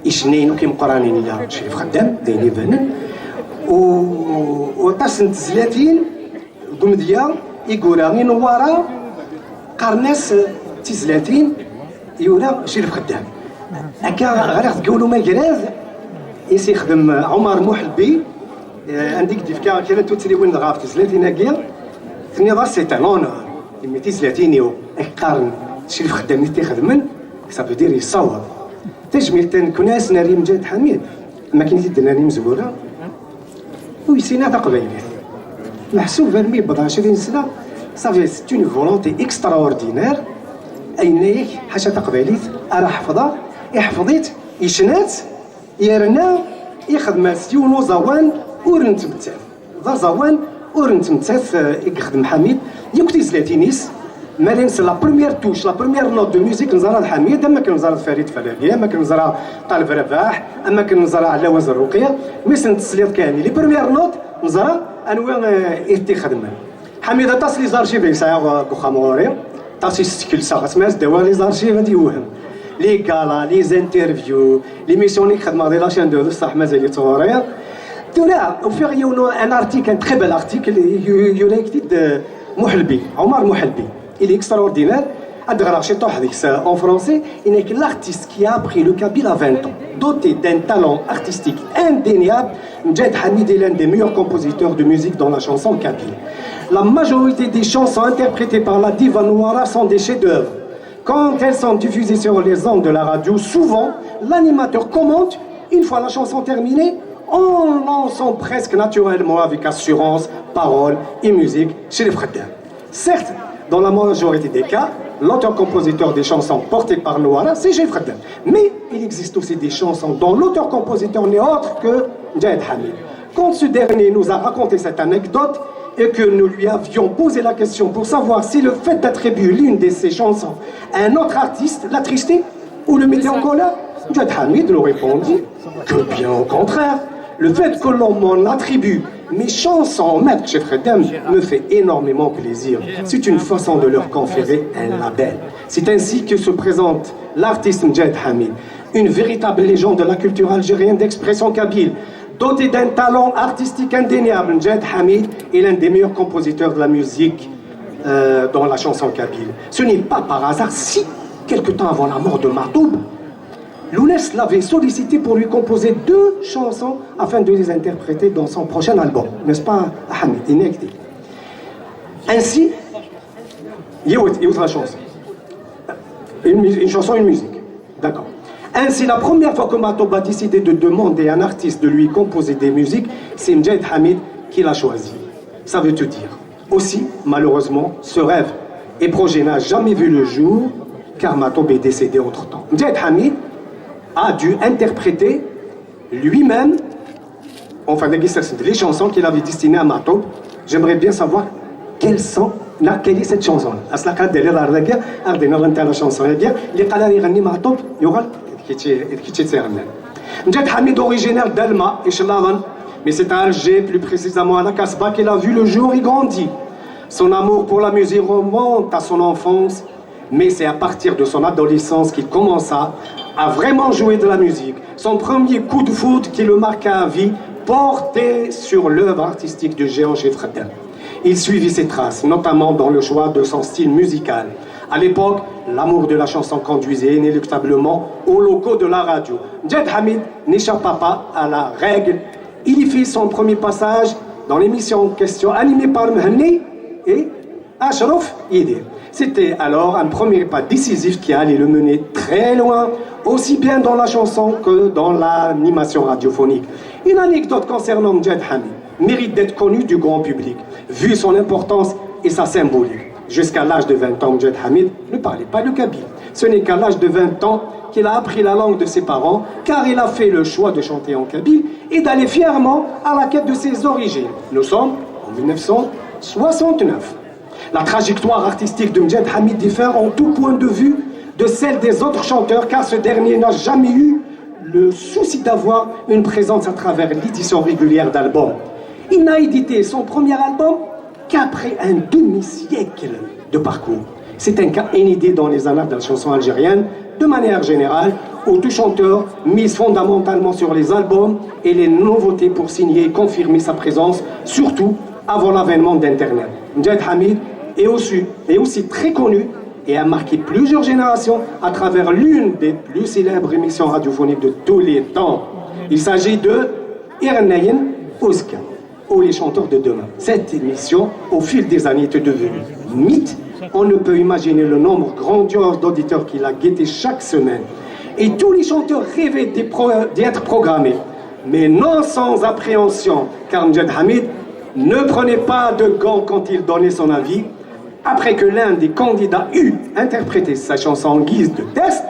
إشنين وكيم قرانين يا شريف خدام دايني بانن وطاسن تزلاتين قمديا يقولاني نوارا قرناس تزلاتين يورا شريف خدام هكا غير تقولوا ما كراز يسي يخدم عمر محلبي عندك ديفكا كانت توتري وين غاف تزلاتين هكيا ثني ضاس سي ان اونور مي تزلاتين يو قارن شريف خدام نتي خدمن سافو دير يصور تجميل كناس ناري مجاد حميد ما كاين يدنا ناري مزبوره ويسينا تقبيلات محسوب المي بضع 20 سنه صافي سي اون فولونتي اكسترا اوردينير اينيك حاجه تقبيليت راه حفظه يحفظيت يشنات يرنا يخدم سيونو زوان ورنت متاف ذا زوان ورنت متاف يخدم حميد يكتي زلاتينيس مالينس لا بروميير توش لا بروميير نوت دو ميوزيك نزرع الحميد اما كنزرع فريد فلاليه اما كنزرع طالب رباح اما كنزرع علاوز الرقيه ميسن تسليط كامل لي بروميير نوت نزرع انواع ايتي خدمه حميد طاس لي زارشيف يسايغ بوخاموري طاس يستكل ساعه سماس دوا لي زارشيف غادي يوهم لي كالا لي زانترفيو لي ميسيون اللي خدمه دي لاشين دو صح مازال يتصوريا دولا وفيغ يونو ان ارتيكل تري بل ارتيكل يوليكتيد محلبي عمر محلبي. Il est extraordinaire. En français, il n'est que l'artiste qui a appris le kabyle à 20 ans. Doté d'un talent artistique indéniable, Mjad Hamid est l'un des meilleurs compositeurs de musique dans la chanson kabyle. La majorité des chansons interprétées par la diva Nouara sont des chefs-d'œuvre. Quand elles sont diffusées sur les ondes de la radio, souvent, l'animateur commente, une fois la chanson terminée, en lançant presque naturellement avec assurance, paroles et musique chez les frères. Certes, dans la majorité des cas, l'auteur-compositeur des chansons portées par Nouara, c'est Jef Khaddam. Mais il existe aussi des chansons dont l'auteur-compositeur n'est autre que Mjad Hamid. Quand ce dernier nous a raconté cette anecdote et que nous lui avions posé la question pour savoir si le fait d'attribuer l'une de ses chansons à un autre artiste l'attristait ou le mettait en colère, Mjad Hamid nous répondit que bien au contraire. Le fait que l'on m'en attribue mes chansons, Maître Jef Khaddam, me fait énormément plaisir. C'est une façon de leur conférer un label. C'est ainsi que se présente l'artiste Mjad Hamid, une véritable légende de la culture algérienne d'expression kabyle. Doté d'un talent artistique indéniable, Mjad Hamid est l'un des meilleurs compositeurs de la musique dans la chanson kabyle. Ce n'est pas par hasard si, quelque temps avant la mort de Matoub, Lounès l'avait sollicité pour lui composer 2 chansons afin de les interpréter dans son prochain album. N'est-ce pas, Hamid? Ainsi, il y a la chanson. Une chanson, une musique. D'accord. Ainsi, la première fois que Matoub a décidé de demander à un artiste de lui composer des musiques, c'est Mjad Hamid qui l'a choisi. Ça veut tout dire. Aussi, malheureusement, ce rêve et projet n'a jamais vu le jour, car Matoub est décédé entre-temps. Mjad Hamid a dû interpréter lui-même, enfin les chansons qu'il avait destinées à Matoub. J'aimerais bien savoir quelle est cette chanson. Mjad Hamid, originaire d'Elma, mais c'est à Alger, plus précisément à la Casbah, qu'il a vu le jour et grandi. Son amour pour la musique remonte à son enfance, mais c'est à partir de son adolescence qu'il commença à vraiment jouer de la musique. Son premier coup de foudre qui le marqua à vie portait sur l'œuvre artistique de géant Jef Khaddam. Il suivit ses traces, notamment dans le choix de son style musical. À l'époque, l'amour de la chanson conduisait inéluctablement au logo de la radio. Mjad Hamid n'échappa pas à la règle. Il y fit son premier passage dans l'émission en question animée par Mhenni et Ashraf Yidir. C'était alors un premier pas décisif qui allait le mener très loin aussi bien dans la chanson que dans l'animation radiophonique. Une anecdote concernant Mjed Hamid mérite d'être connue du grand public, vu son importance et sa symbolique. Jusqu'à l'âge de 20 ans, Mjed Hamid ne parlait pas le kabyle. Ce n'est qu'à l'âge de 20 ans qu'il a appris la langue de ses parents, car il a fait le choix de chanter en kabyle et d'aller fièrement à la quête de ses origines. Nous sommes en 1969. La trajectoire artistique de Mjed Hamid diffère en tout point de vue de celle des autres chanteurs, car ce dernier n'a jamais eu le souci d'avoir une présence à travers l'édition régulière d'albums. Il n'a édité son premier album qu'après un demi-siècle de parcours. C'est un cas inédit dans les annales de la chanson algérienne, de manière générale, où tout chanteur mise fondamentalement sur les albums et les nouveautés pour signer et confirmer sa présence, surtout avant l'avènement d'Internet. Mjed Hamid est aussi très connu et a marqué plusieurs générations à travers l'une des plus célèbres émissions radiophoniques de tous les temps. Il s'agit de Irnaïn Ouzka, ou les chanteurs de demain. Cette émission, au fil des années, est devenue mythe. On ne peut imaginer le nombre grandiose d'auditeurs qu'il a guetté chaque semaine. Et tous les chanteurs rêvaient d'y être programmés. Mais non sans appréhension, car Mjed Hamid ne prenait pas de gants quand il donnait son avis. Après que l'un des candidats eut interprété sa chanson en guise de test,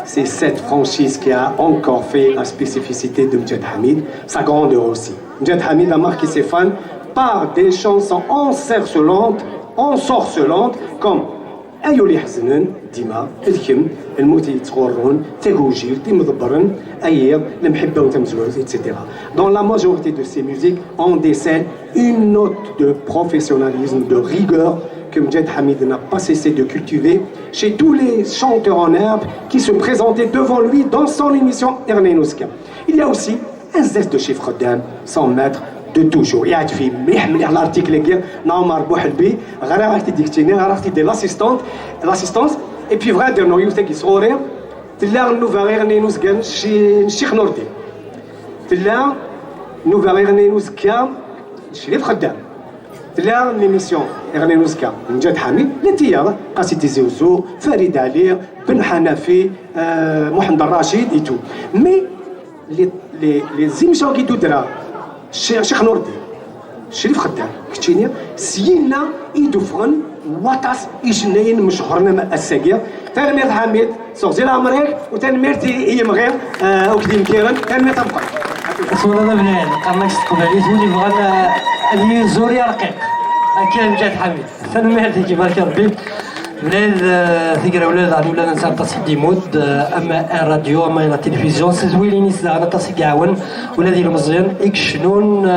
c'est cette franchise qui a encore fait la spécificité de Mjed Hamid, sa grandeur aussi. Mjed Hamid a marqué ses fans par des chansons ensorcelantes comme Ayouli Haznen, Dima, Elkim, El Mouti Tchorron, Tegoujil, Timdbren, Ayer, Lemhibba ou Tamzouaz, etc. Dans la majorité de ces musiques, on décèle une note de professionnalisme, de rigueur que Mjed Hamid n'a pas cessé de cultiver chez tous les chanteurs en herbe qui se présentaient devant lui dans son émission Irnaïn Ouzka. Il y a aussi un zeste de chiffre d'âme, sans maître de toujours. يعد في مليح l'article كي نعمر بوحلبي غير راحتي ديكتيني غير راحتي دير l'assistance et puis vrai دير نويو تاكي صغوري تلا نوفا غير نينوس كان الشيخ نور الدين تلا نوفا غير نينوس كان شريف خدام تلا ليميسيون Irnaïn Ouzka Mjed Hamid l'intérieur قاسي زوزو فريد علي بن حنفي محمد الراشد et tout mais les émissions qui doudra Cheikh Nour الدين شريف خدام كتشيني سينا يدفرن وطاس يجنين مشهورنا مع الساقية تنمير حميد سوغزي العمريك وتنميرتي هي مغير وكديم كيرن تنمير تبقى اسمه الله بنان قامك تقبلي تولي بغانا اللي زوري رقيق كان مجاد حميد تنميرتي كيبارك ربي ولاد ثقرا ولاد عن ولاد نسان تصيد مود اما الراديو اما لا تلفزيون سزويلين يسلا تصيد يعاون ولادي المزيان يكشنون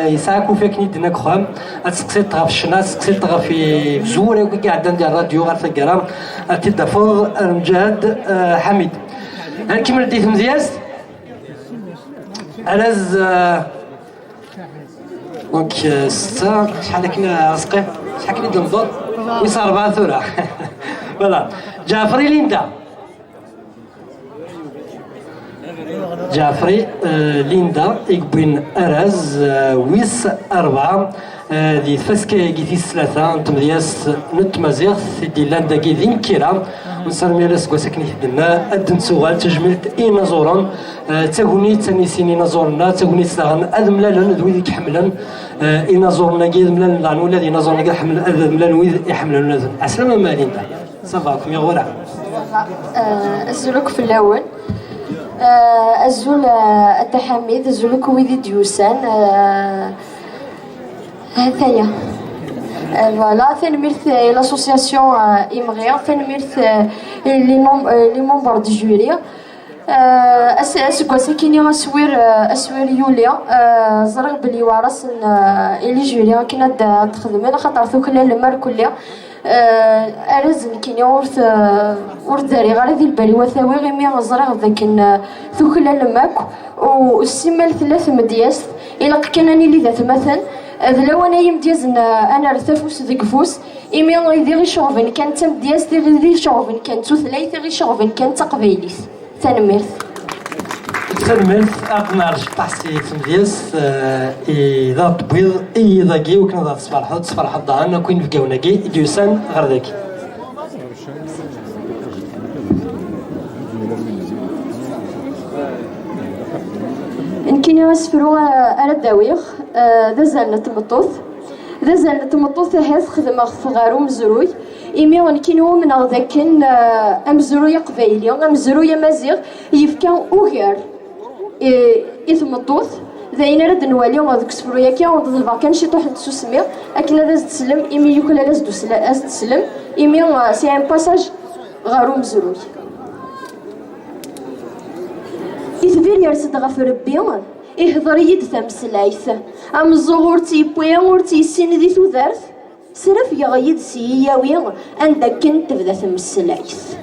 يساكو فيك نيدنا كخام تسقسيت غا في الشنا تسقسيت غا في زوره وكي قاعد ندير الراديو غير ثقرا تدفض مجاد حميد كيما ديت مزياز الاز دونك ستا شحال كنا رزقي شحال كنا نضل ويصار 4 ثوره فوالا جعفري ليندا جعفري ليندا إكبين أرز ويس 4 دي فاسكا جيتيس 3 نتمدياس نتمازيغ دي لاندا جيدين كيرا نسالمي لاس كواساكني تدنا أدن سوغال تجملت إينا زوران تاغوني تانيسيني نازورنا تاغوني تلاغن أدملالن ذوي يحملن إينا زورنا جيد ملان لعن ولاد إينا زورنا جيد حمل أدملان ويد يحملن لازم عسلامة ماليندا صافاكم يا غورا الزلوك في الأول الزول التحميد الزلوك ويدي ديوسان هذايا فوالا تنميرت لاسوسياسيون إمغيا تنميرت لي مومبر دي جوري اسكواسي كيني اسوير يوليا زرغ بلي وارس إلي جوري كنا تخدمين خاطر ثوكلا المال كلها أرزن كيني ورث داري غير ذي البالي وثاوي غير مي غزرغ ذاك ثوكلا الماك والسمال 3 مدياس إلا كان لي ذات مثلا ذلو انا يمدياز انا رثفوس ذيك فوس ايمي غيدي غي شغفن كان تمدياز دي شغفن كان ثلاثه غي شغفن كان تقبيليس تنميرت أقنار جباسي تمدياس إذا تبيض إذا جي وكنا ذا تصبر حد عنا كوين في جونا جي ديوسان غير ذاك كيني غاسفرو على الداويغ ذا زالنا تمطوث هاز خدمة غارو مزروي إيمي غنكينو من ذاكن أمزروي قبايلي أمزروي مازيغ يفكا أوغار إثمطوث ذاين رد نوالي وذاك سفرويا كي ونض الفاكان شي طوح نتسو أكن هذا تسلم إيمي يوكل لاز تسلم إيمي سي ان باساج غارو مزروي إثبير يرسد غف ربي إهضر يد ثمسلايث أم الزهور تيبويا ورتي سين ذي ثوذارث سرف يغيد سياوي عندك كنت بدا ثمسلايث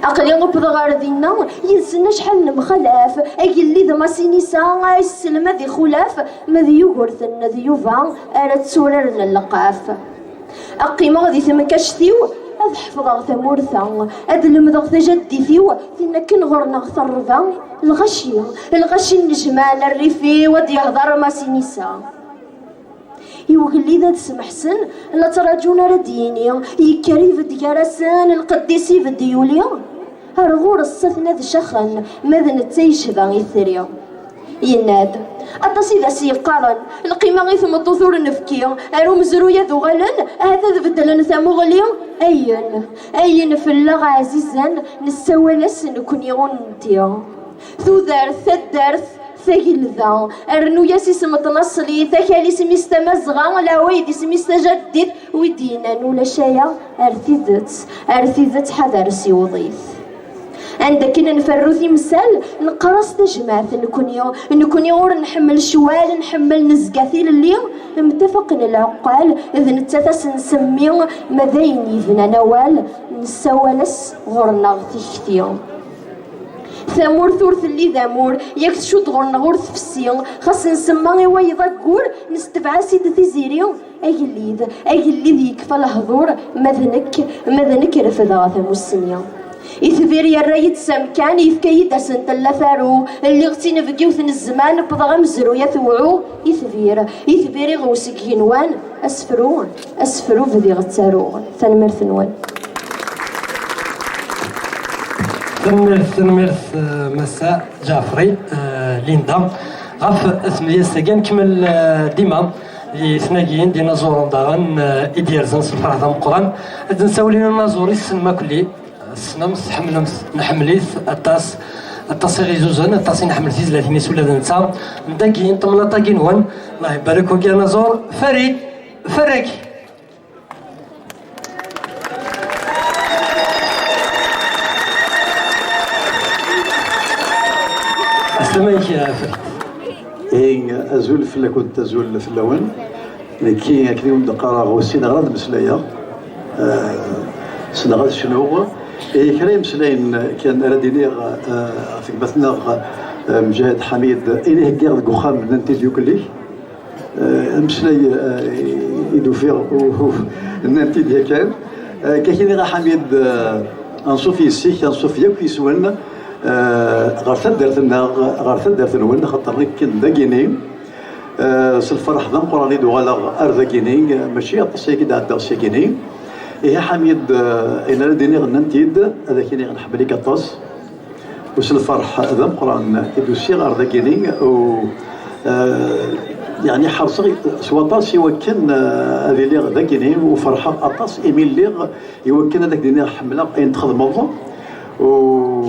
أقلي غبض غار دينا ينسنا شحال نمخلاف أجلي ذا ما سينيسا السلمة ذي خلاف مذي يغرثن ذي يوفا أرد سورر للقاف أقيمة ذي ثمكاش ثيو أذ حفظغ ثمورثا أذ لمضغ ثجدي ثيو ثنا كنغرنا ثرثا الغشي النجمان الريفي ودي يهضر ما سينيسا يوغلي ذا تسمح سن لا تراجونا رديني يكري فد كرسان القديسي فد يوليا هرغور السثنة ذا شخن ماذن تيش ذا يثريا يناد أطاسي ذا سيقارن القيمة غيث مطوثور النفكية أرو مزروية ذو غلن هذا ذا بدلن ثامو غليا أين في اللغة عزيزا نسوالس نكون يغنتيا ذو دارث الدارث ثقيل ذا أرنو ياسي سمتنصلي ثكالي سميستمزغا لا ويدي سميستجدد ودينا ولا شايا أرثيذت حذر سيوضيث عندك نفرثي مسال نقرص تجمعت نكوني غور نحمل شوال نحمل نزقاثيل اليوم متفق العقال إذ نتثس نسمي مذين يذنا نوال نسوالس غورنا غتيكتيو ثامور ثورث اللي ذامور ياك تشود غورنا غورث في السيل خاص نسمى ويضا كور نستبعا سيد تيزيريو أجليد يكفى الهضور ماذنك رفضا ثامو السنية إثبير يا رايد سمكان يفكي داسن تلافارو اللي غتينا فكيوثن الزمان بضغا مزرو يثوعو إثبير يغوسك ينوان أسفرو فذي غتسارو ثنمر ثنوان ثنمرث مساء جعفري ليندا غاف اسم يستقان كمل ديما يثناقين ديناصور داغن إديرزن سفرح ذا مقران أدن ساولين النازوري السنما كلي السنمس نحمليث الطاس غيزوزن الطاس نحمل تيز لاتيني سولا دنسا نداكين طمنا طاقين وان الله يبارك وكي نازور فريد فرق أسلمك يا فريد أزول في كنت أزول في اللون كي يوم دقارة غوسين غراد مسلايا سنغاد شنو كريم مسلاين كان رديني في بثنا مجاهد حميد إليه كير القخام من ننتيجيو كلي مسلاي يدوفير الننتيجي كان كاين غا حميد انصوفي السيك انصوفي كيسوان غارثات دارتنا ولنا خاطر كان داكيني الفرح ذا قراني دوغالا ارذاكيني ماشي اطسي كي دادا سيكيني هي حميد انا رديني غننتيد هذاك اللي غنحب لك الطاس وسل الفرح ذا قران يدوسي ارذاكيني و يعني حرصي سوا طاس يوكن هذه اللي ذاكيني وفرحه اطاس ايميل اللي يوكن هذاك ديني حمله اين تخدم و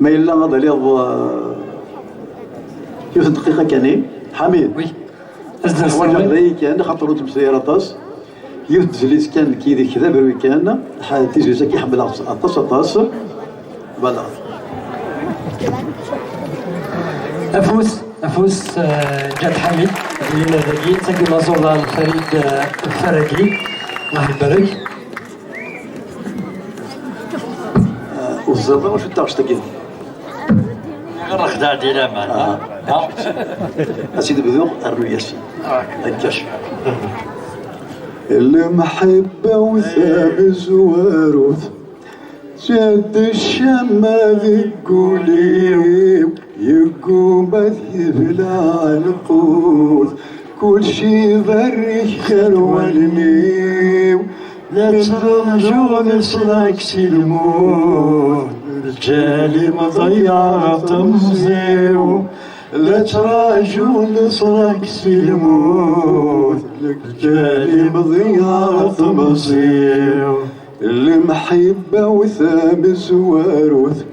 ما إلا هذا اللي كيف دقيقة كاني حميد وي أزدن حواجه ذي كان خاطرو تمسير طاس يوث جليس كان كي كذا بروي كان تيجي كي يحمل طاس فوالا أفوس جاد حميد اللي ذاكي تسقي مازولا الفريد الفرقي الله يبارك والزربة واش تاعش تاكين غير خدع ديلا معنا أسيدي بذوق أرنو ياسين هكاش المحبة وثاب الزواروث جد الشمال ذقولي يقوم يبلع القوت كل شي ذري خرواني لا ترجو نصلك سلمون رجالي مضيعة تمزيو لا تراجعوا نصرك سلموت رجالي مضيعة تمزيو المحبة وثاب الزواروث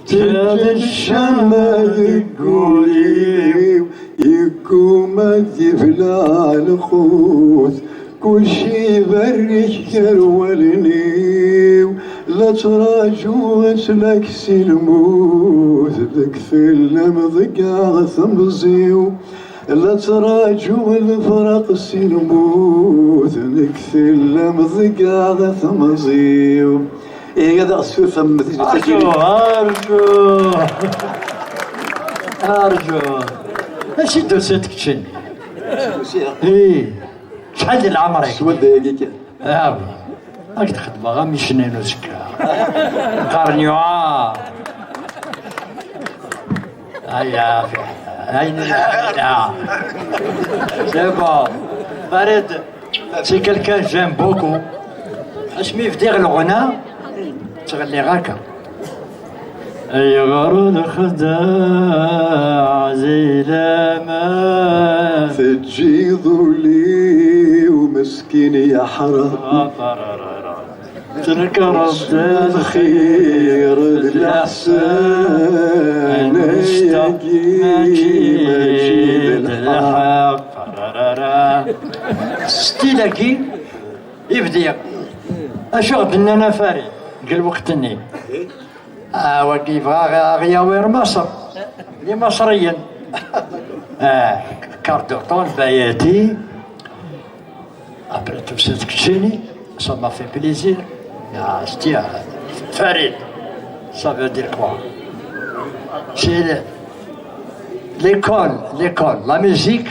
تاب الشمال يقولي يكوم يفلع الخوت كل شي بريك كرولني لا تراجعوا غسلك سلموت ذك فيلم ضيع ثمزيو لا تراجعوا الفرق سلموت ذك فيلم ضيع ثمزيو إيه هذا السور ثم أرجو ماشي دوسيتك تشني إيه شحال ديال عمرك؟ شوال دقيقة راك تخدم غا مشنين وزكا قرنيوعا هيا هيا سي بون فريد سي كالكان جيم بوكو اش مي في دير الغنى تغني غاكا اي غارون خداع زي لما تجي ظلي ومسكين يا حرام ترك رد الخير الأحسان يجي مجيد الحق ستيلاكي يبدي اشغل انا فريد قال وقتني وكيف غياوير مصر لي مصريا كاردوطون بياتي ابري تو سيت كتشيني ça m'a fait plaisir ستيا فريد ça veut dire quoi c'est l'école la musique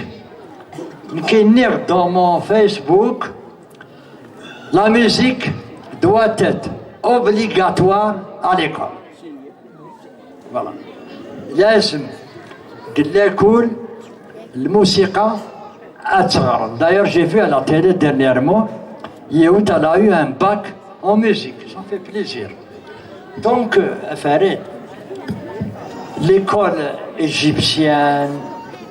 qui est dans mon Facebook. La musique doit être obligatoire à l'école. Voilà. لازم كل الموسيقى أتصغر. D'ailleurs, j'ai vu à la télé dernièrement, Yehout a eu un bac en musique. Ça fait plaisir. Donc, Farid, l'école égyptienne,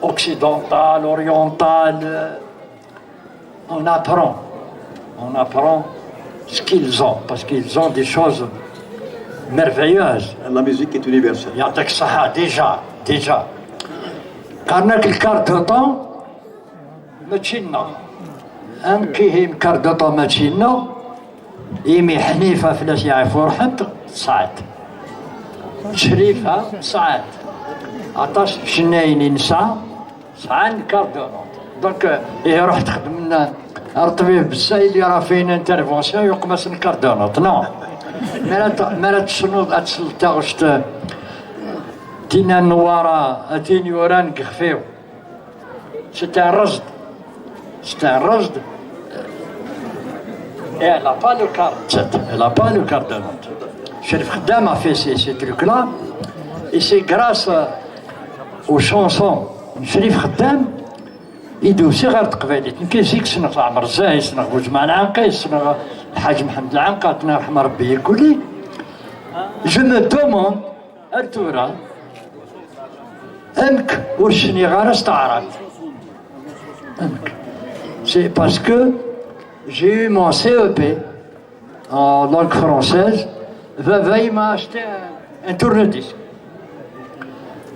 occidentale, orientale, on apprend ce qu'ils ont, parce qu'ils ont des choses merveilleuses. La musique est universelle. يعطيك الصحة déjà. كارناك الكاردوطون ما تشينا. كي كاردوطون ما تشينا إيمي حنيفة فلاش يعرفوا روحها صعد. شريفة صعد. عطاش شنايني نسعى صعد كاردوطون. دونك روح تخدم لنا الطبيب بالساي اللي راه فين انترفونسيون يقمص الكاردونوط نو مالا تسنوض اتسلطاغش تينا نوارا اتين يوران كخفيو سيتي الرصد elle n'a pas le cardonnote. Chérif Khaddam a fait ces trucs-là et c'est grâce aux chansons de Chérif Khaddam يدوسي غير تقبيليت كيزيك سنغ عمر الزاهي سنغ بوجمع العنقي سنغ الحاج محمد العنقا الله يرحم ربي يقول لي جو مو دوموند التورا امك ورشني غير استعرض امك سي باسكو j'ai eu mon CEP en langue française. Veuille m'acheter un tourne-disque.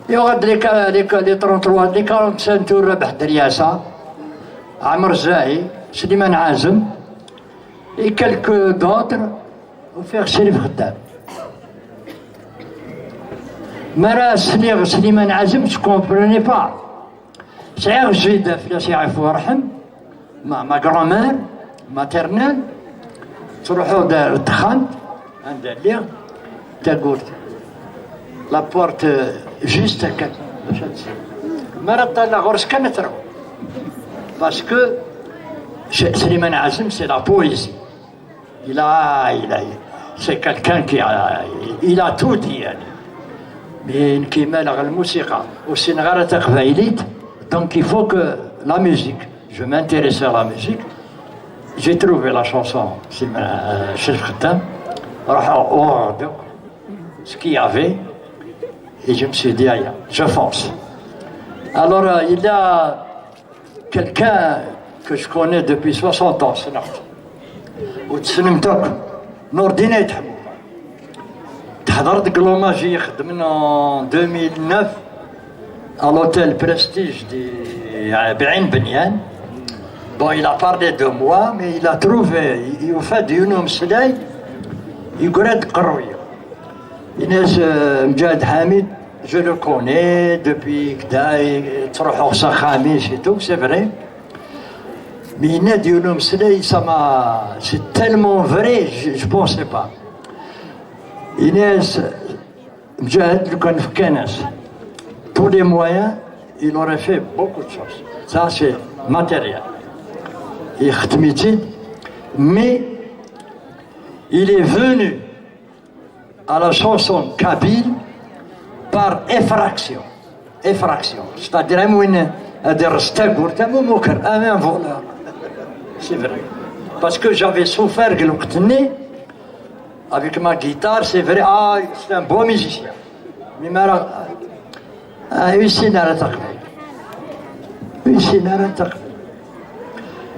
يغد لي 33 لي 45 تور ربح درياسة عمر الزاهي سليمان عازم et quelques d'autres وفيه شريف خدام مرا سليمان عازم تكومبروني با صغير جيدة فلاش يعرفو رحم ما غرامير ماتيرنال تروحو دار الدخان عند الليل تقول لا بورت جيست هكاك مرة طالع غرس كانت رو باسكو سليمان عازم سي لا بويزي سي كالكان كي إلا تو دي يعني من كيما الموسيقى والسنغارة قبايليت دونك يفو كو لا ميوزيك جو مانتيريسي à la musique. J'ai trouvé la chanson Chérif Khaddam راح أوردو ce qu'il y avait. Et je me suis dit, aïe, je fonce. Alors, il y a quelqu'un que je connais depuis 60 ans, c'est Nord. وتسلمتك نور الدين يتحمل. تحضرت كلوماجي خدمنا en 2009 à l'hôtel Prestige بعين بنيان. Bon, il a parlé de moi, mais il a trouvé, au fait, يونو مسلاي يقرد قرويه. Inès Mjad Hamid, je le connais depuis que تروح أقصى خامس et tout, c'est vrai. Mais Inès يونو مسلاي, ça m'a, c'est tellement vrai, je pensais pas. Inès Mjad, le connaît Kenes, tous les moyens, il aurait fait beaucoup de choses. Ça, c'est matériel. Il mais il est venu à la chanson kabyle par effraction. Effraction. C'est-à-dire, c'est vrai. Parce que j'avais souffert avec ma guitare, c'est vrai, c'est un bon musicien. Mais ici,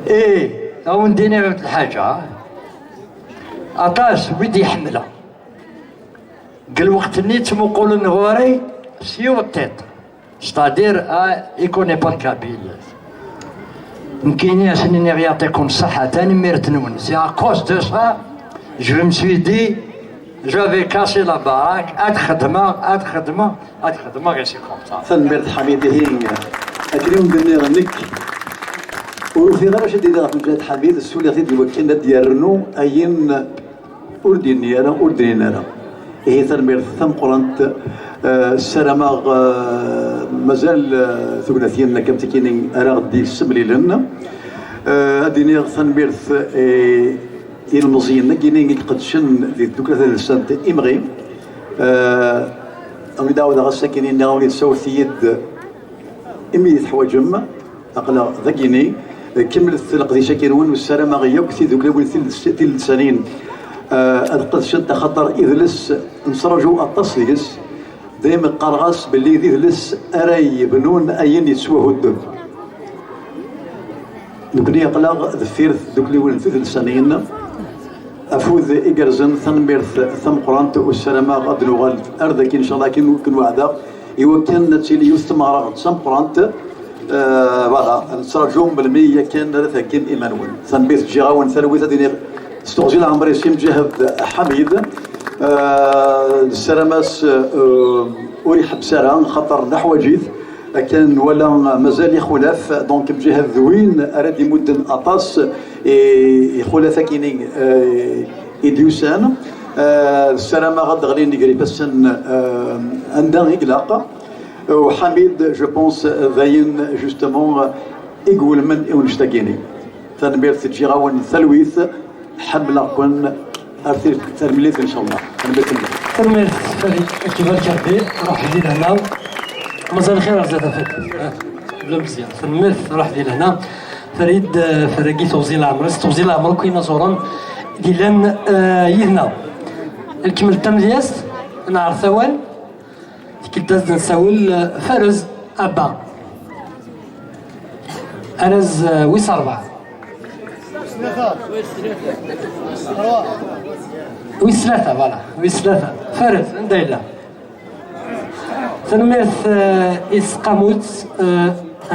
ايه او ندينا الحاجه عطاس ودي يحملها قال وقت اللي تمقول النغوري سيو التيت ستادير يكوني با كابيل مكيني سنين يعطيكم الصحة تاني ميرتنون سي ا كوز دو سا جو مسوي دي جافي كاسي لا باراك اد خدمه غير سي كوم سا ثنمرت حميد هين اكريم دنيا نك وفي غير شدي دغ في مجال حميد السوليتي ديال وكينا ديالنا اين اردينا هي ثنمرت ثم قرنت السلامة مازال ثلاثيا كم تكينين انا غدي السملي لنا هاديني ثنمرت المزيان كاينين قدشن ديال دوك ثلاث سنت امغي او داود غساكنين ناولي سوثيد امي حواجم اقلا ذكيني كملت القضيه كينون والسلامه غيا وكثي ذوك الاول ثلاث سنين القدشن خطر اذلس نسرجوا التصليس دائما قرغاس باللي ذلس اراي بنون اين يتسواه الدب دوكني قلاغ ذفير دوك الاول ثلاث سنين افوذ ايجرزن ثنميرث ثم قرانت والسلامه غد نغال ارضك ان شاء الله كن وعدا ايوا كان تيلي يستمر ثم قرانت فوالا نترجم بالمية كان ثاكين ايمانويل ثنبيت جيغاون ثلويثه ديني استغزيل عمري سيم جهد حميد السلاماس وريحب سارة خطر نحو جيث كان ولا مازال خلاف دونك بجهه ذوين اراد يمدن اطاس خلاف كاينين اديوسان السلامه غد غادي نقري بس عندها اغلاق وحميد جو بونس ذاين جوستومون يقول من ونشتاقيني تنبير تجي غاون ثلويث حمله كون ارثير ترميليت ان شاء الله ترميليت فريد كيفاش كبير روح ديال هنا مازال خير زاد بلا مزيان ترميليت روح ديال هنا فريد فرقي توزيل العمر توزيل العمر كاين زوران ديالن يهنا الكمل التمدياس نعرف ثوان كيداز نساول فرز ابا انز ويس 4 ويس 3 فوالا ويس 3 فرز ندايلا تنميث اسقاموت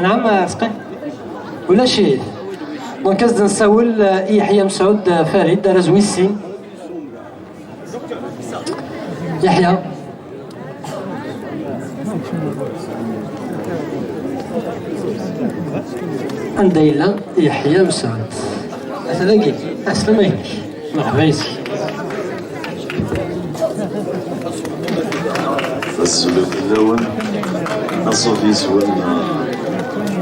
نعم اسقي ولا شي دونك كاز نساول يحيى مسعود فريد دارز ويسين يحيى ندايلا يحيى مسعود أسلاقي أسلمي مرحبا يسي السلوك الأول نصف يسون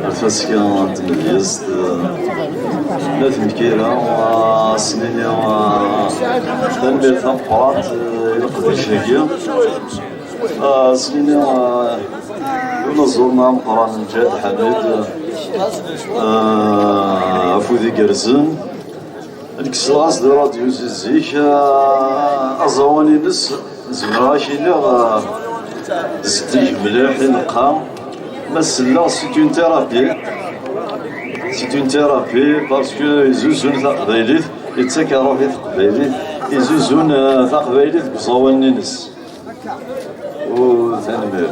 الفاسكة تميزت ثلاث مكيرة وسنين تنبيل ثمقرات يقضي شاكية سنين ونزورنا مقران مجاد حميد أفوذي قرزن الكسلاس دي راديو زيزيك أزواني نس زمرا كينا زديك مليح نقام مثلا سي اون ثيرابي باسكو يزوزون تقبايليت يتسكروا في تقبايليت يزوزون تقبايليت بصوان نينس و ثاني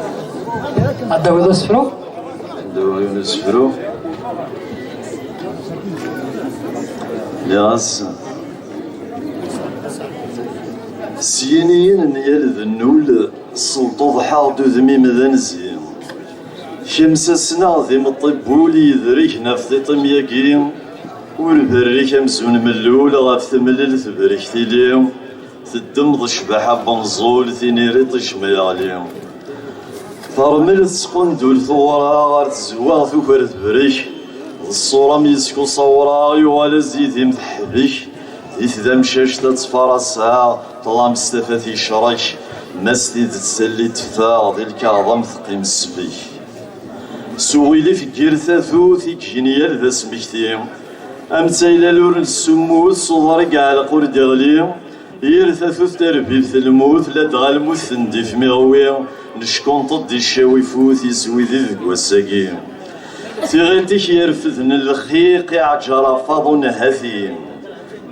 عداو يسفرو ياس سينين نيال ذنول سلطو ضحى دوذمي مذن زين خمسة سنة ذي مطبولي ذريك نفتي طمياكين والبريك امزون ملول غاف ثملل ثبريك ثيليم تدمض شباحة بنزول ثينيري طيشمي عليهم فرمل تسقن دول ثورة غار تزواغ ثوكر ثبريك الصورة ميسكو صورة يوالا زيدي متحبيك إذا مشاش تتفارا الساعة طلع مستفاتي شراك مستي تتسلي تفاض الكاظم ثقيم السبيك سوغيلي في كيرثا ثوثي كينيال ذا سميكتيم أمتايلا لور السموث صدرك على قرد يغليم يرثا ثوث تربي في الموت لا تغالموت ثندي في مغوية نشكون ضد الشاوي فوث يسوي ذي ذك وساقيم تغيتيك يرفثن الخيق يعجر فاضون هثيم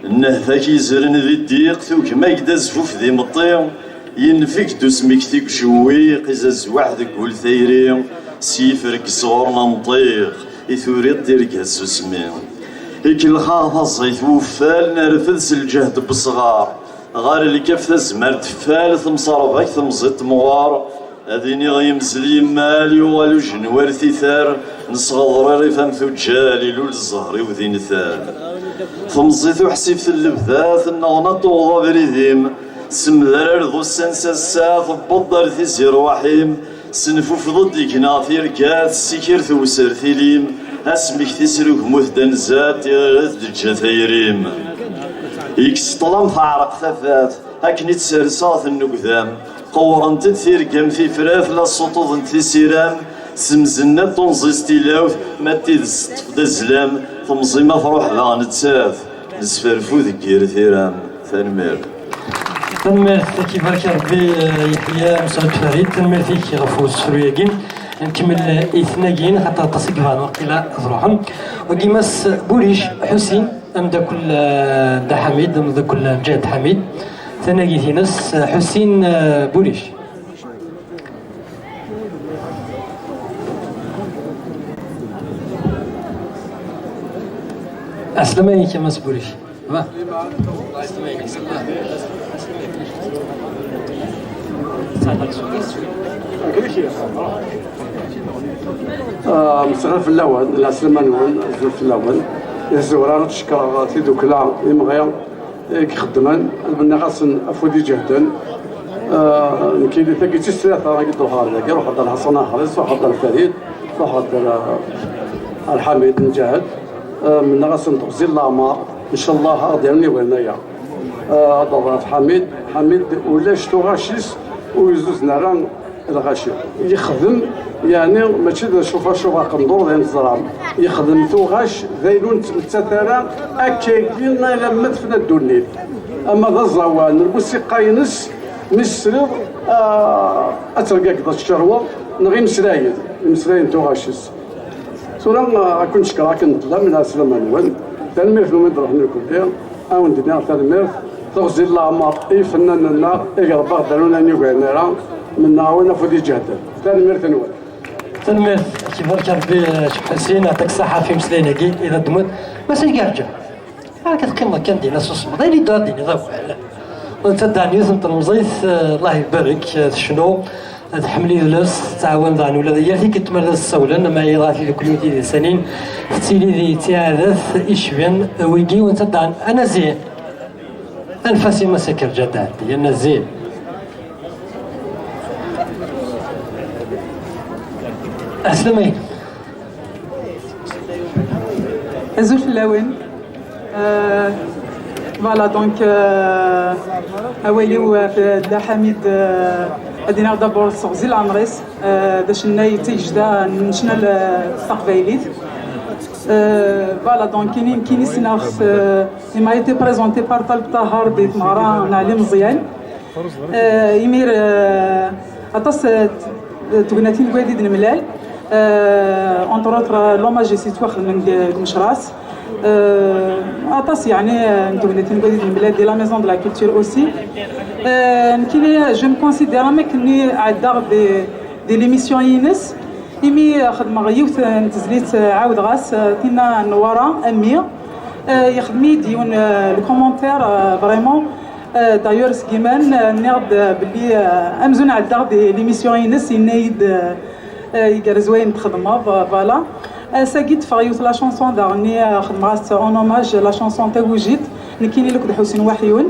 النهفاك يزرن ذي الديق ثوك ما يقدا زفوف ذي مطيم ينفك دوسمك ثيك شويق إزاز واحد قول ثيريم سيفرك صغرنا نطيق إثوري الديرك هسوسمين هيك الخاطة زيت وفال نرفذ الجهد بصغار غار الكف زمر تفال ثم صرفك ثم زيت موار هذيني غيمزلي مالي والو جنوار ثيثار نصغر ريفان ثجالي لول الزهري وذين ثال ثم زيت وحسيب في اللبثاث النغنى طوضة بريديم سمذر ذو السنسة الساث بضر ثيزير وحيم سنفوف ضدك ناثير كات سكر ثوسر ثيليم اسمك تسرق مثدن زات غث دجا ثيريم إكس طلام تعرق ثفات هكني تسرساث النقذام قورن تثير كم في فراث لا سطوض انت سيرام سمزنا تنزيز تيلاوث ما تيدز تفضى الزلام تمزي ما تروح لا نتساث نسفرفو ذكير ثيرام ثانمير تنمير كيف بارك ربي يحيى مسعود فريد تنمير فيك غفو السروياكين نكمل إثناقين حتى تصيق بعض وقيلا ذروحهم وقيماس بوريش حسين أمدا كل دا حميد أمدا كل مجاهد حميد ثناقي ثينس حسين بوريش أسلماني كماس بوريش مسرف الأول الأسلمان الزلف الأول الزوران تشكر تيدو كلا يمغيا كيخدمان من غاسن أفودي جهدا نكيلي ثقي تسلاثة راكي دوها لكي روح حضر حسن حريص روح حضر فريد روح حضر الحميد نجاهد من غاسن تغزي الأعمار إن شاء الله غادي وينايا ضربات حميد ولاش تغاشيس ويزوز ناران الغاشي يخدم يعني ماشي شوفها قندور ذي الزرام يخدم ثوغاش ذيلون تتثرى اكاكينا لما تفنى الدنيا اما ذا الزوان الموسيقى ينس مسرد اترقاك ذا الشروه نغي مسراين ثوغاشيس سورا كنت شكراك نطلع من اسلام الوان تنمير في المدرسه كلها او ندير تنمير تغزي العمر اي فناننا اي رباط دارونا نيوغانا من نعاونا فودي جهدا تنمير تنوال تنمير كيف ربي حسين يعطيك الصحة في مسلينكي إذا دمت ماشي كارجع كتقيم كان دينا صوص مضيلي دار ديني ضوء وتدعني يثم تنمزيث الله يبارك شنو تحملي ذلس تعاون ذان ولا ذيالتي كتمرد السولة ما يضافي لكل ذي سنين تسيلي ذي تعاذث إشبين ويجي وتدعن أنا زين أنفسي مسكر جد عندي أنا زين أسلمي زلف اللاوين فوالا دونك اويليو دا حميد ادينا دابور صغزي العمريس باش ناي تيجدا نشنا التقبايليت فوالا دونك كاينين سينارس ما ايتي بريزونتي بار طالب طاهر بيت مهران علي مزيان يمير أطاس تقناتين قوادي الملال اونتر اوتر لوماج سيتوا خدمن المشراس أطاس يعني تقناتين قوادي الملال دي لا ميزون دو لا كولتور اوسي نكيني جو مكونسيدير مكني عدا دي ليميسيون ينس إمي خدم غيوت نتزليت عاود غاس تينا نورا أمي يخدمي ديون الكومونتير فريمون دايور سكيمان نغد باللي امزون عدا دي ليميسيون ينس ينايد يقرزوين تخدمها فوالا ساكيت فغيوت لا شونسون داغني خدم غاس اون اوماج لا شونسون تا وجيت نكيني لك حسين وحيون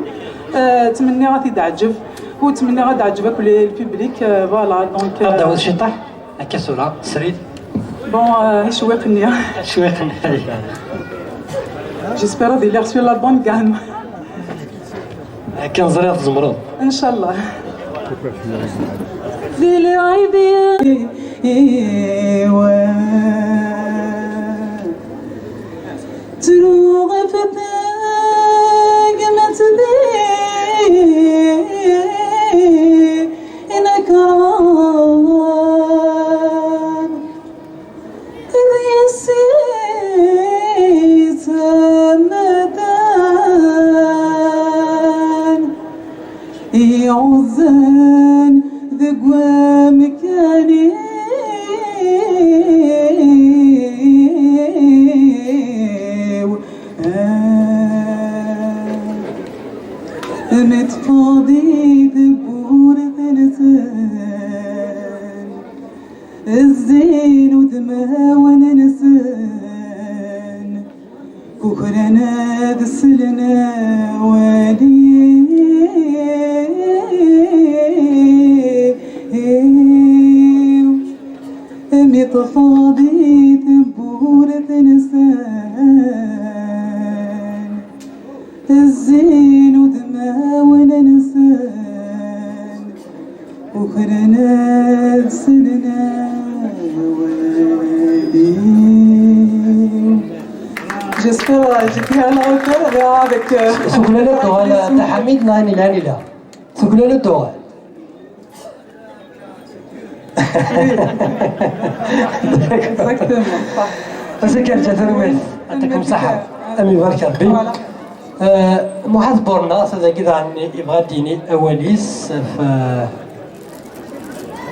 تمني غادي تعجب وتمني غادي تعجبك البوبليك فوالا دونك داوود الشطح هكا صورة سريد بون شويقني شويقني جيسبيرا دي لي رسو لالبوم كاع كان زريط زمرود ان شاء الله في العيدية تروغ فتاق ما تدي إنك ران إذ يسيت مدان يعوذن ذقوى مكاني متفاضي ذبور ثلثان الزين ودمها وننسان كوكرنا دسلنا والي متفاضي ذبور ثلثان الزين ودمها وننسان وخرنا دسلنا والي جيسبر جيتي على هوتيل avec سكولة الدوال تحميد لاني لا سكولة الدوال مسكر جثرويل يعطيكم صحة أمي بارك ربي معاذ بورناس هذا كذا عني يبغى ديني أوليس في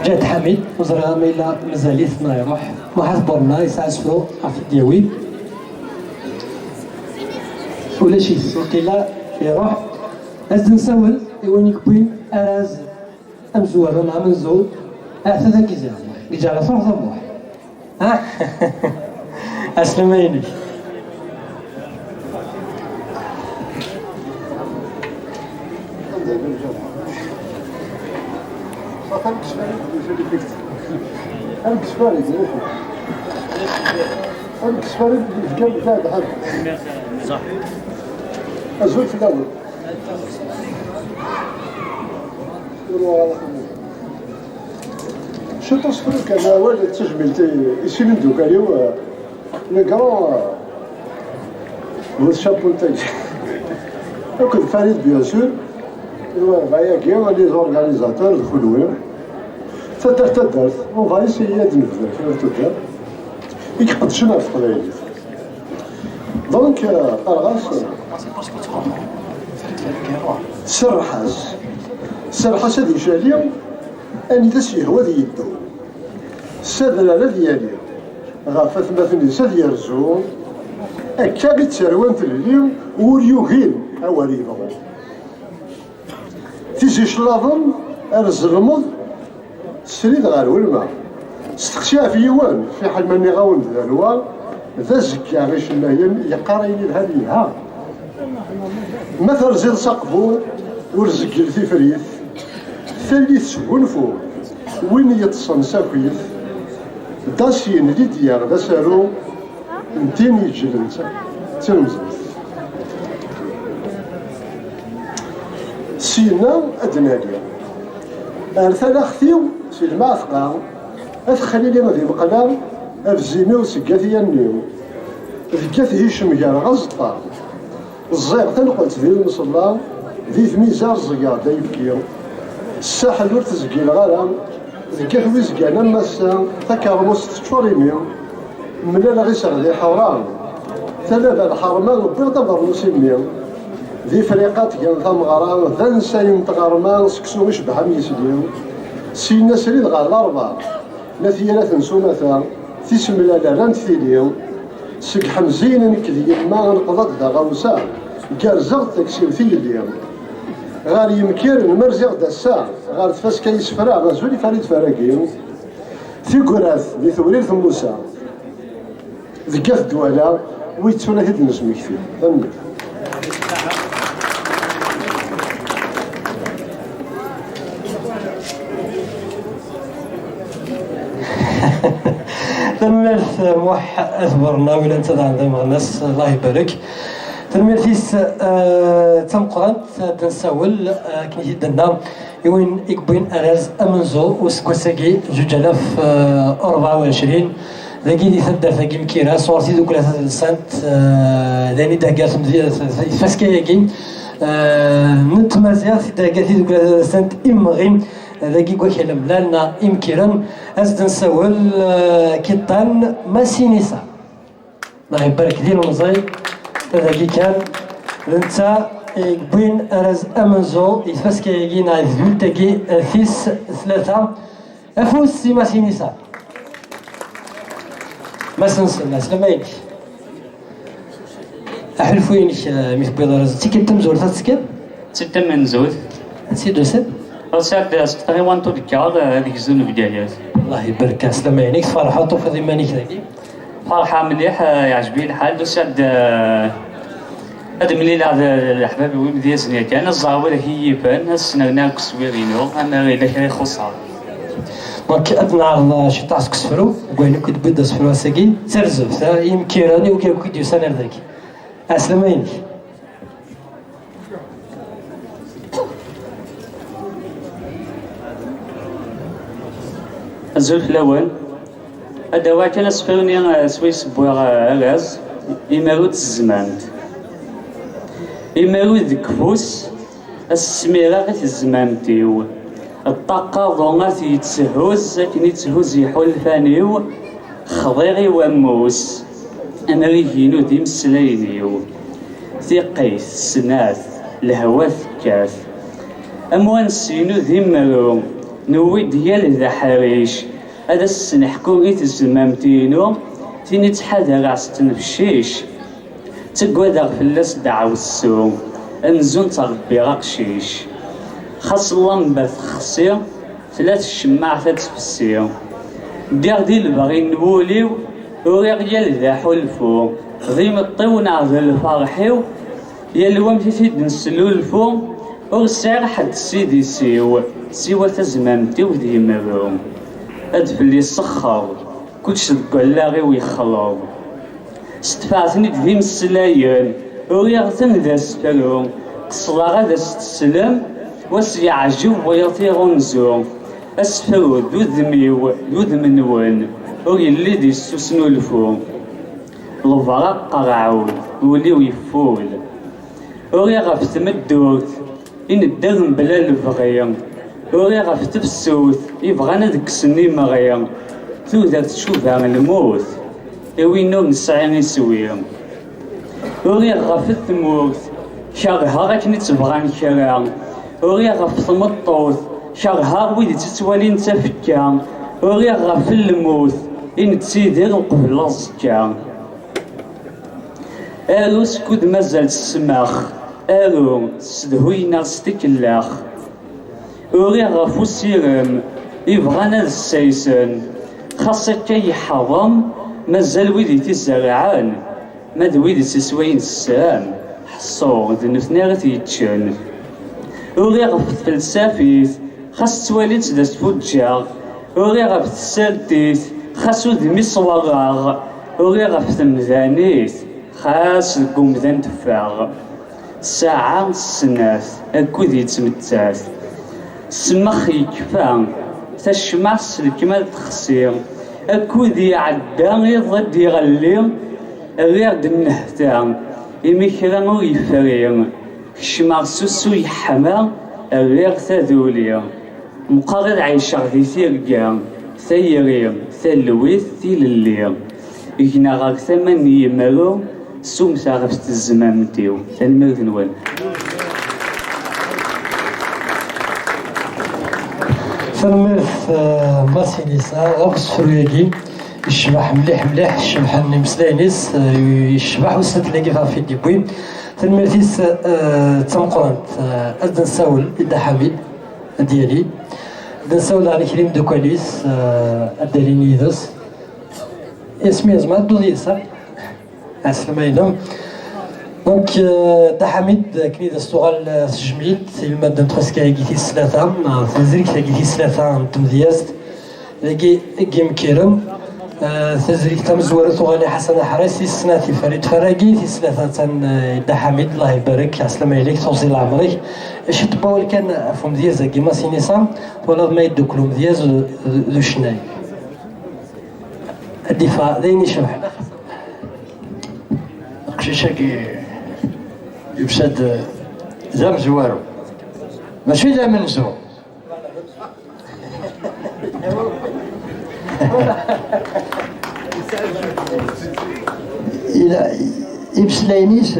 جاد حميد وزرها ميلا مزاليثنا يروح معاذ بورنا يسعسفرو عفي دياوي ولا شي وقيلا يروح أزد نسول يوين يكبين أراز أمزور مع منزول هذا كيزير يجي على صوت صبوح ها أسلميني صح أزول في الأول شو تصفر كما والد تجملتي يسيلين دوك اليوم نقرا هو الشابو تاعي وكنت فريد بيان سور بايا كيما لي زورغانيزاتور الخلوين تدرت اون فا ايسيي نبدا كيف تدار يقدشنا في قبايلي دونك ارغاس سرحاس هذه شاليه أني تسيه هو ذي يدو السادة الذي يلي غافت مثل ساد يرزون أكا بتسروان تلليو وريوهين أولي بغو تيزي شلاضن أرز المض سريد غير والما استخشاف يوان في حال مني غاون ذالوا ذا زكا غيش الماين يقاريني لهذه مثل زيد سقبو ورزق في فريث ثالث سونفو وين يتصن ساكيث داسين ليديا غسالو نتيني جلنت تلمزت سينا أدنالي أرثال أختيو سي المعثقة أثخلي لي غادي بقنا أفزيمي وسقاثي النيو ذكاث هيشم جار غزطا الزيغ تنقلت ذي المصلى ذي ثميزار زيار دا يبكيو الساحل ور تزكي الغرام ذكاك ويزكانا مسا تكرموس تشوريمي من لا غير سغدي حوران ثلاثة الحرمان وبيضا برنوسيمي ذي فريقات كان ثم غرام ذن سايم تغرمان سكسو مش بحم يسليو سينا سريد غار الأربعة نثيرات نسومة تسمى لا رانت ثيليو سك حمزين نكذي ما نقضت دا غوسا كارزغت تكسيو ثيليو غار يمكن المرزق دا الساعة غار تفاس كيس فرا غازولي فريد فراكيو ثيكوراث ذي ثورير ثموسا ذكاث دوالا ويتسونا هيد النسمي كثير ثمي تنميرث موح أثبرنا ولا أنت عندما الناس الله يبارك تنميرثيس تم قرانت تنساول كي جدنا يوين إكبين أراز أمنزو وسكوساكي 2024 ذاكي دي ثدر ثاكي مكيرا صورتي دوك لا سانت داني داكات مزيان فاسكاياكي نتمازيا في داكاتي دوك لا سانت إمغيم ذاكي كواكي لملانا إمكيرا أزدن ساول كيطان ماسينيسا الله يبارك دير المزاي ذاكي كان لنتا بين أراز أمنزو يتفاسكاياكي نايف دولتاكي ثيس ثلاثة أفوس سي ماسينيسا ما سنسى الناس لما يلي أحلفو ينك ميث بيضا رز تيكي تمزور تاتسكت ستة من زود سيدو سد رسالة سكتري وانتو دكار هذيك الزون بدايات الله يبارك اسلام عينيك فرحة وفي ذمانيك ذاكي فرحة مليح يعجبني الحال دوساد هذا مليل هذا الأحباب وين ديال سنيات أنا الزعوة هي يبان السنة ناك سويرينو أنا إلا كان خصها دونك أدنى شي تاع سكسفرو وقايلو كي تبدا سفرو ساكي سرزو سا يمكيراني وكي ديو سنر ذاكي اسلام عينيك الزلف الأول هذا كان سفرني سويس بوغ أغاز إمارود الزمانت إمارود ذكفوس السميرة غير الزمانتيو الطاقة ضونات يتسهوز كن يتسهوز يحول فانيو خضيغي واموس أمريكينو ديم السلاينيو ثقيث سناث الهواث كاث أموان سينو ذي مرو نوي ديال ذا حريش هذا السن حكوميت الزمامتينو تيني تحاذر عستن بشيش تقوى ذا فلاس دعو السوم أنزون تغبي غقشيش خاص اللمبة خصير ثلاث الشماع ثلاث فسير دير دي البغي نوليو وريق ديال ذا حلفو ذي مطيو نعذ الفرحيو يالوام تيتيد نسلو الفو ورسار حد سيدي سيوا تزمامتي وذي مرو أدفلي السخر كلش تقلاغي ويخرب ستفعتني ذي مسلاين وريغتن ذا سفرو قصلا غدا ستسلم وسيعجب ويطير نزو أسفرو ذو ذمنون ويلي دي السوسنو الفو الفرق قرعون وليو يفول وريغ في تمدوت إن الدرم بلا الفغيا وريغ في تفسوت يبغانا ديك سني مغيا تودر تشوفها الموت وينو نسعي نسويا وريغ في الثموت شارها غاك نتبغان كرا وريغ في تمطوت شارها ويدي تتوالي نتفكا وريغ في الموت إن تسيدر قبل الزكا أرو سكود مازال السماخ أرو سدهوينا ستكلاخ وريغ فوسيرم يبغانا السيسن خاصك يحرم مازال ويدي تزرعان ماد ويدي تسوين السام حصور ذي نثنى يتشن وريغ في الفلسافيت خاص تواليت دا تفجر وريغ في السالتيت خاصو ذمي صوغاغ وريغ في تمذانيت خاص القمذان تفاغ ساعة السناث أكود يتمتاث سمخ يكفى تشمس الكمال تخسير أكود يعدى يضد يغلي غير دنهتان إميكرا ويفرير كشمار سوسو يحمى غير تذولي مقارن عايشة دي سيرجا سيريم سلويث سيلليم إجنا غاك ثمن يمرو سوم ساغفت الزمان ديو تنمرت نوال تنمرت ماسي نيسا غوكس فروياكي يشبح مليح مليح الشبح المسلاينيس يشبح وسط تلاقي في ديبوي تنمرتيس تمقرنت أدن ساول إدا حميد ديالي نساول على كريم دو كواليس الداليني دس اسمي زعما دوليسا السلامة دونك دا حميد كني دستوغال سجميل المادة تخسكا كيتي السلاثة تزريك كيتي السلاثة تمدياست لاكي كيم كيرم تزريك تمزورة تغالي حسن حراسي السناتي فريد فراقي في سلاثة دا حميد الله يبارك السلام عليك توصيل عمرك اش تباول كان فم دياز كيما سينيسا ولا ما يدوكلو دياز ذو شناي الدفاع دايني شبح قشيشاكي يفسد زام زوارو ماشي زام منزو إلى إبسلاينيس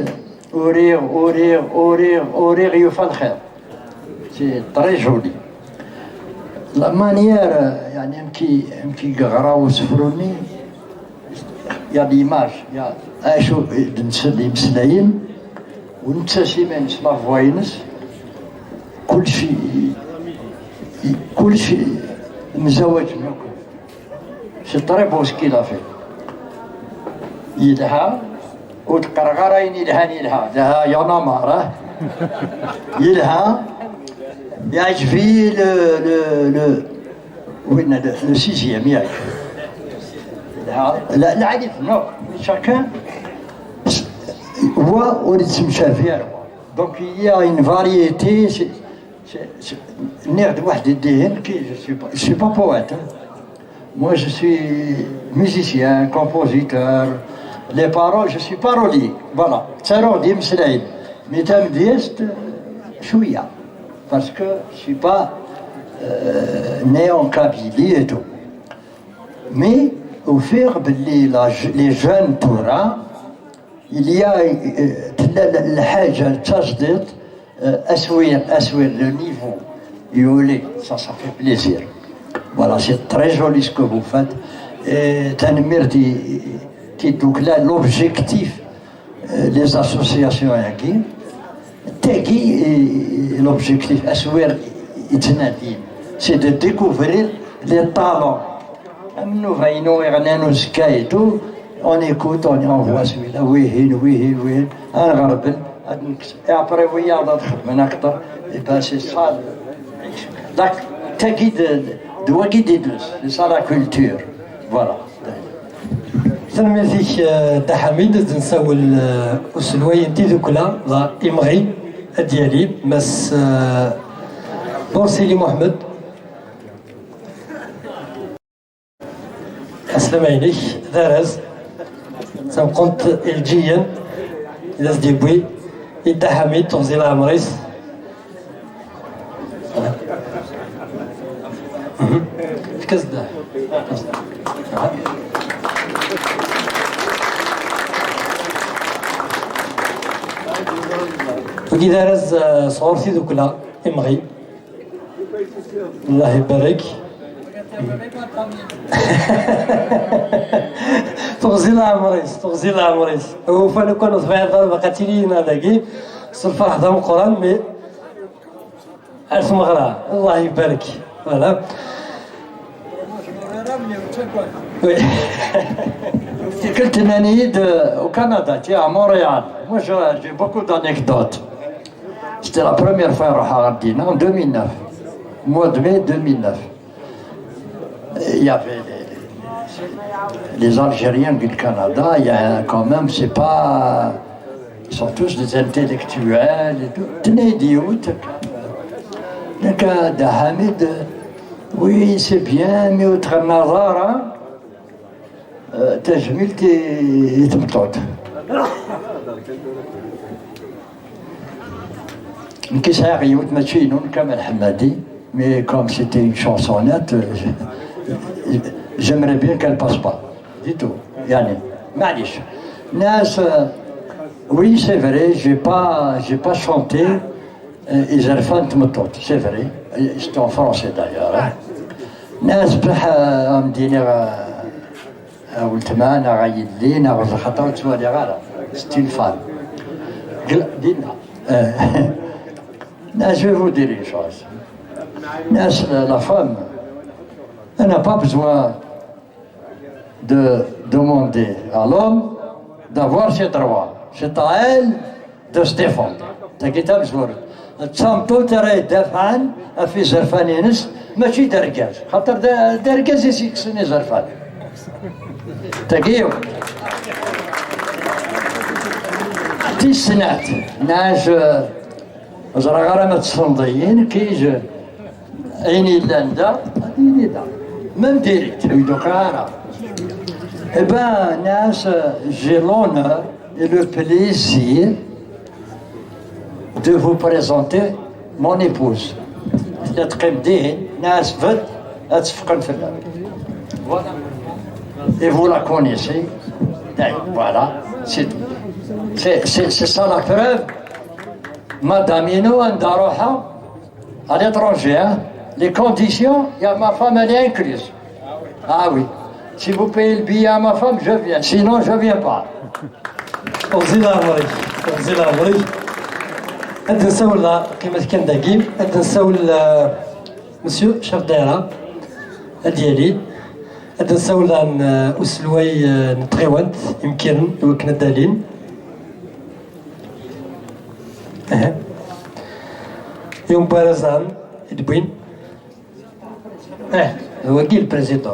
أوريغ يفعل خير سي طري جولي لا مانيير يعني يمكي قغرا وسفروني يا ليماج يا اشو نسلي مسلاين ونتساسي ما نسمع فواينس كل شيء مزوج منكم سي طري بوسكي لافي يلها وتقرغرين يلها لها يا نمارة يلها يعجبي وين لو سيزيام يعجب لا العديد نو شاكان هو ونتمشى فيها دونك هي اون فاريتي نرد واحد يديهن كي جو سوي با بويت moi je suis musicien compositeur les paroles je suis parolier voilà تسارو دي مسلاين مي تام ديست شويه parce que je suis pas né en Kabylie et tout mais au fur les jeunes تورا il y a الحاجه تجدد اسوير le niveau يولي ça fait plaisir. Voilà, c'est très joli ce que vous faites. Donc là, l'objectif, les associations, l'objectif, c'est de découvrir les talents. On écoute, on envoie celui-là, oui, et après, oui, et ben c'est ça. C'est ça la culture. Voilà. تنميتيك دا حميد تنساول أسلوي انتي ذوكلا لا إمغي ديالي مس بورسيلي محمد السلام عليك دارز تنقنت الجيا إذا ديبوي دا حميد تغزيل عمريس كزده وكذا رز صورتي ذوكلا امغي الله يبارك تغزيل عمريس هو فانا كون صباح ضربه قتيلين هذاكي الفرح ذا القران مي الف مغرى الله يبارك فوالا قلت انني au Canada, à Montréal. Moi j'ai beaucoup d'anecdotes. C'était la première fois à Ardina en 2009, mois de mai 2009. Il y avait les Algériens du Canada, il y a quand même, c'est pas, ils sont tous des intellectuels et tout. Tenez idiots. Donc Hamid, oui c'est bien, mais autre nazar, تجميل تمطوط نكيس عيوت ماشي نون كمال حمادي mais comme c'était une chansonnette, j'aimerais bien qu'elle passe pas. Du tout. Yani, معليش. Nas, oui, c'est vrai, j'ai pas chanté Izarfan Tmetot, c'est vrai. C'était en français d'ailleurs. Nas بح مدينة ولتمان غايد لينا غزل خطر تسوالي غالا ستين فان. دينا. Nas, je vais vous dire une chose. Nas, la femme, elle n'a pas besoin de demander à l'homme d'avoir ses droits. C'est à elle de se défendre. تلقيتها مزورة. تصامتو ترى دافعا في زرفان ينس ماشي دركاز، خاطر دركاز يسكسني زرفان. تلقيو. تيسنات ناس زرغارة ما تصنديين كيج عيني لاندا عيني دا même direct, eh bien, Nas, j'ai l'honneur et le plaisir de vous présenter mon épouse. Et vous la connaissez. Voilà, c'est ça la preuve. Madame Ino Andaroha, à l'étranger, les conditions, il y a ma femme, elle est incluse. Ah oui. Si vous payez le billet à ma femme, je viens. Sinon, je ne viens pas. هاد نساول قيمة كان داكي هاد نساول مسيو شاف دايرة ديالي هاد نساول عن أسلوي نتغيوانت يمكن وكنا دالين يوم بارزان يدبوين هو كي البريزيدون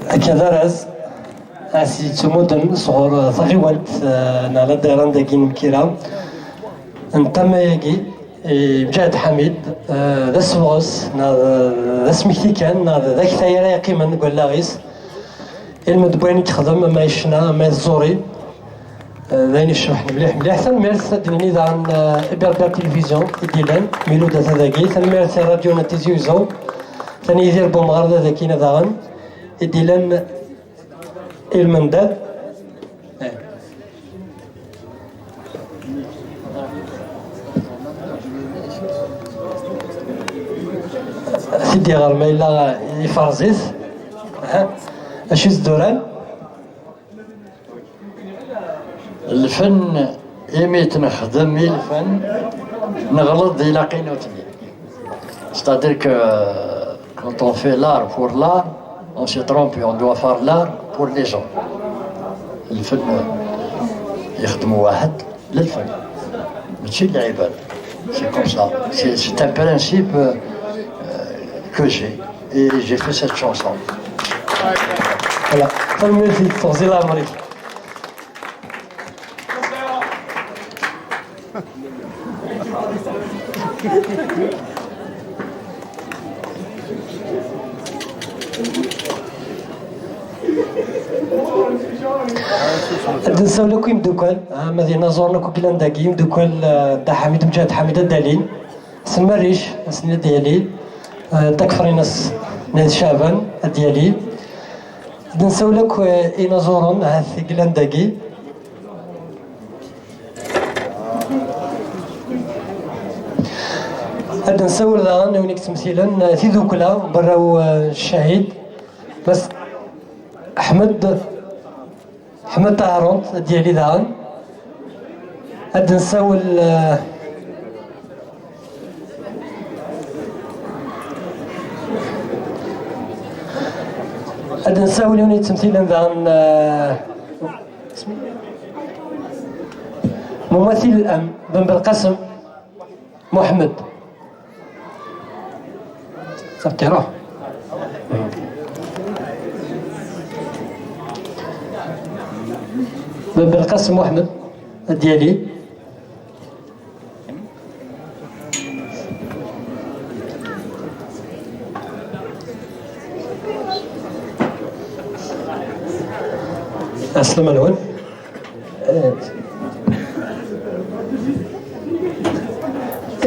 هكذا راس اسي تمودن صغور ثغيوانت نالا دايران داكي مكيرا نتما ياكي مجاهد حميد ذا سوغس ذا سميكتي كان ذاك ثايرا يقيما نقول لاغيس المدبوين يخدم ما يشنا ما الزوري ذاين الشرح مليح مليح ثنميرت دنيني عن إبربر تلفزيون ديلان ميلودة ذاكي ثنميرت راديو نتيزيوزو ثاني يدير بومغارده ذاكي نذاغن ديلان المنداد سيدي غير ما إلا يفرزيث اش الدوران الفن يميت نخدم الفن نغلط إلى قينوتني. C'est-à-dire que quand on fait l'art pour l'art, on se trompe et on doit faire l'art pour les gens. الفن يخدم واحد للفن ماشي للعباد. C'est comme ça. C'est un principe que j'ai et j'ai fait cette chanson. Voilà. Merci, Torzila Amri. نساولو كي مدوكال مدينة زورنا كوكيلان داكي مدوكال دا حميد مجاهد حميد الدالين سما الريش سنة ديالي تكفرينس ناس شعبان ديالي نساولك إنا زورن هاد كيلان داكي هاد نساول داغن ونيك تمثيلا في ذوكلا براو الشهيد بس أحمد طهرون ديالي داغن هاد نساول هاد نساول يوني تمثيلا داغن ممثل الأم بن بالقاسم محمد صافي روح بالقاسم محمد ديالي. السلام عليكم.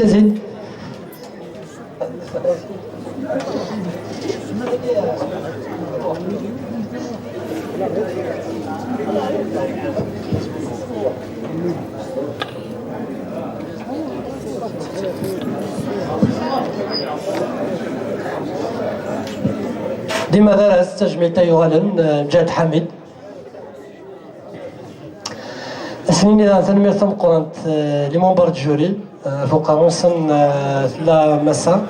زين ديما درس تجميل تايوغالن مجاهد حميد سنين إذا تنمير ثم قرنت لي مونبر جوري فوق غنصن لا مسا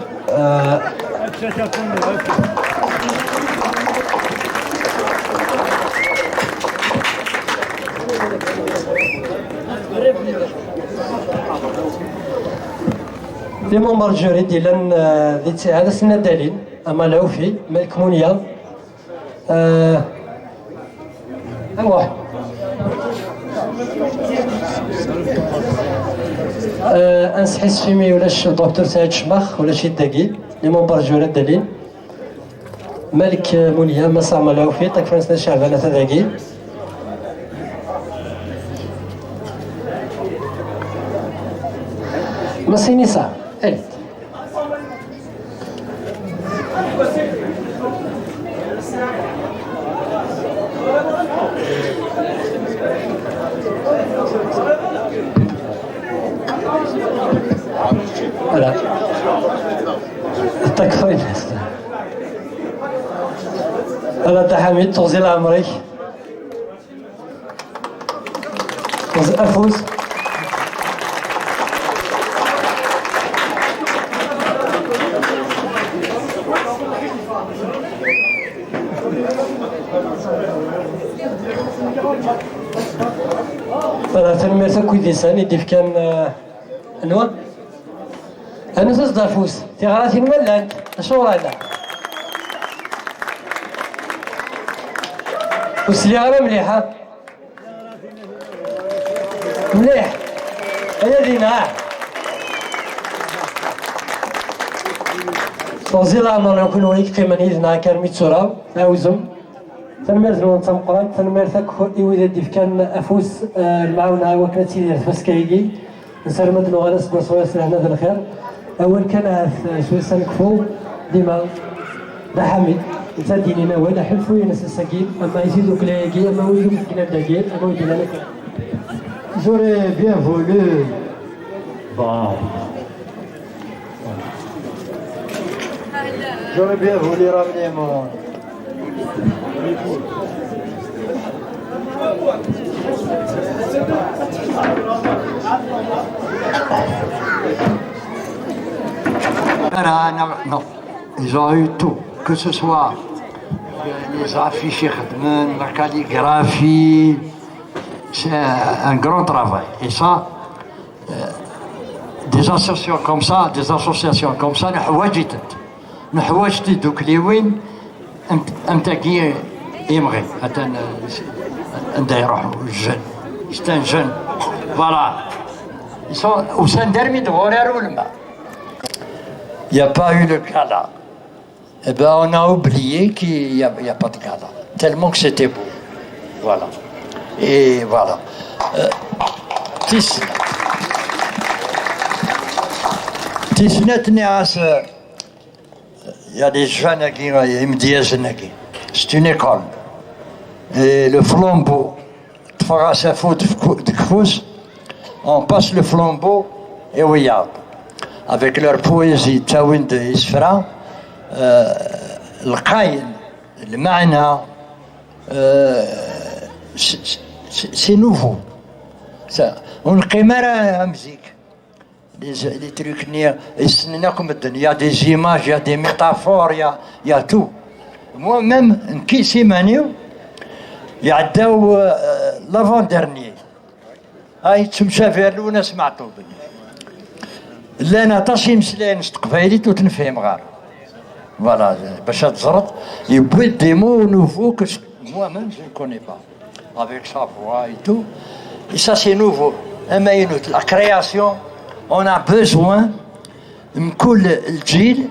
لي مونبر جوري ديالن ذي هذا سنة دليل أما العوفي ملك مونيا واحد انسحس فيمي ولا الدكتور سعيد شماخ ولا شي داكي لي مونبر جوري دليل ملك مونيا مسا ملاوفي طاك فرنسا شعبانة داكي مسيني صعب voilà تكفين هذا حميد تغزيل عمري أفوز voilà تنمير كويدي ساني ديف كان انوا انا تصدر فوس تغراتي ولا انت اشو رانا وسلي غير مليحه مليح هيا دينا وزير عمر يكون وليك قيمة نيزنا كرميت سورة ناوزم تنمير زلون تنقران تنمير تاكو إيويدا ديف كان أفوس المعاونة وكنتي ديال فاسكايكي نسلمد له غالا سبا سويس لهنا ذا الخير أول كان سويس نكفو ديما دا حميد نتا دينينا ولا حلفو ينس الساكين أما يزيدو كلايكي أما ويدو مسكينا داكين أما ويدو لنا J'aurais bien voulu. Bon. J'aurais bien voulu ramener mon. Non, ils ont eu tout, que ce soit les affiches, la calligraphie. C'est un grand travail. Et ça, des associations comme ça, نحواجتي دوك اللي وين امتاكي يمغي حتى ندا يروحوا الجن يستان جن فوالا وسان درمي دغورير والما. Il n'y a pas eu le cas là. Eh ben on a oublié qu'il n'y a pas de cas là. Tellement que c'était beau. Voilà. Et voilà. Tisnet Nias, il y a des jeunes qui me disent c'est une école. Et le flambeau, on passe le flambeau et regarde. Avec leur poésie, Tawin de Isfra, le Qaïn, le Ma'na, c'est nouveau. Ça, on a la musique. Les trucs, il y a des images, il y a des métaphores, il y a tout. Moi-même, qui s'y manie, il y a l'avant-dernier. هاي تمشافر لونا سمعتو بني لا انا طاشي مسلين قبايلي تنفهم غار فوالا باش تزرط يبوي دي مو نوفو كو موا ميم جو كوني با avec sa voix et tout. Et ça, c'est nouveau. La création, on a besoin de كل الجيل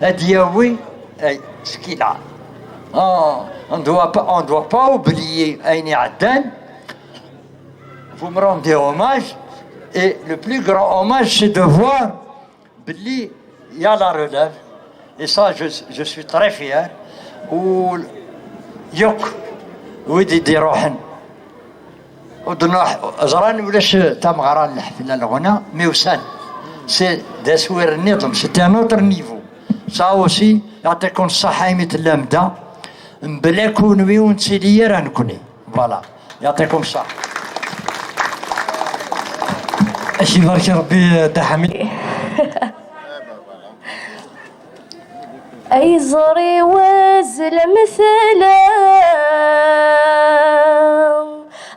الدياوي ce qu'il a. On ne doit pas oublier Aïni Addan. Vous me rendez hommage. Et le plus grand hommage, c'est de voir qu'il y a la relève. Et ça, je suis très fier. Ou يوك ويدي روحن ودنا زران ولاش تام غران الحفله الغنى ميوسان سي داسوير النظام سي ان اوتر نيفو سا اوسي يعطيكم الصحه يميت اللامده بلا كونوي ونتسيليا راه نكوني فوالا يعطيكم الصحه. اش يبارك ربي دا حميد. أي زري وزل مثلا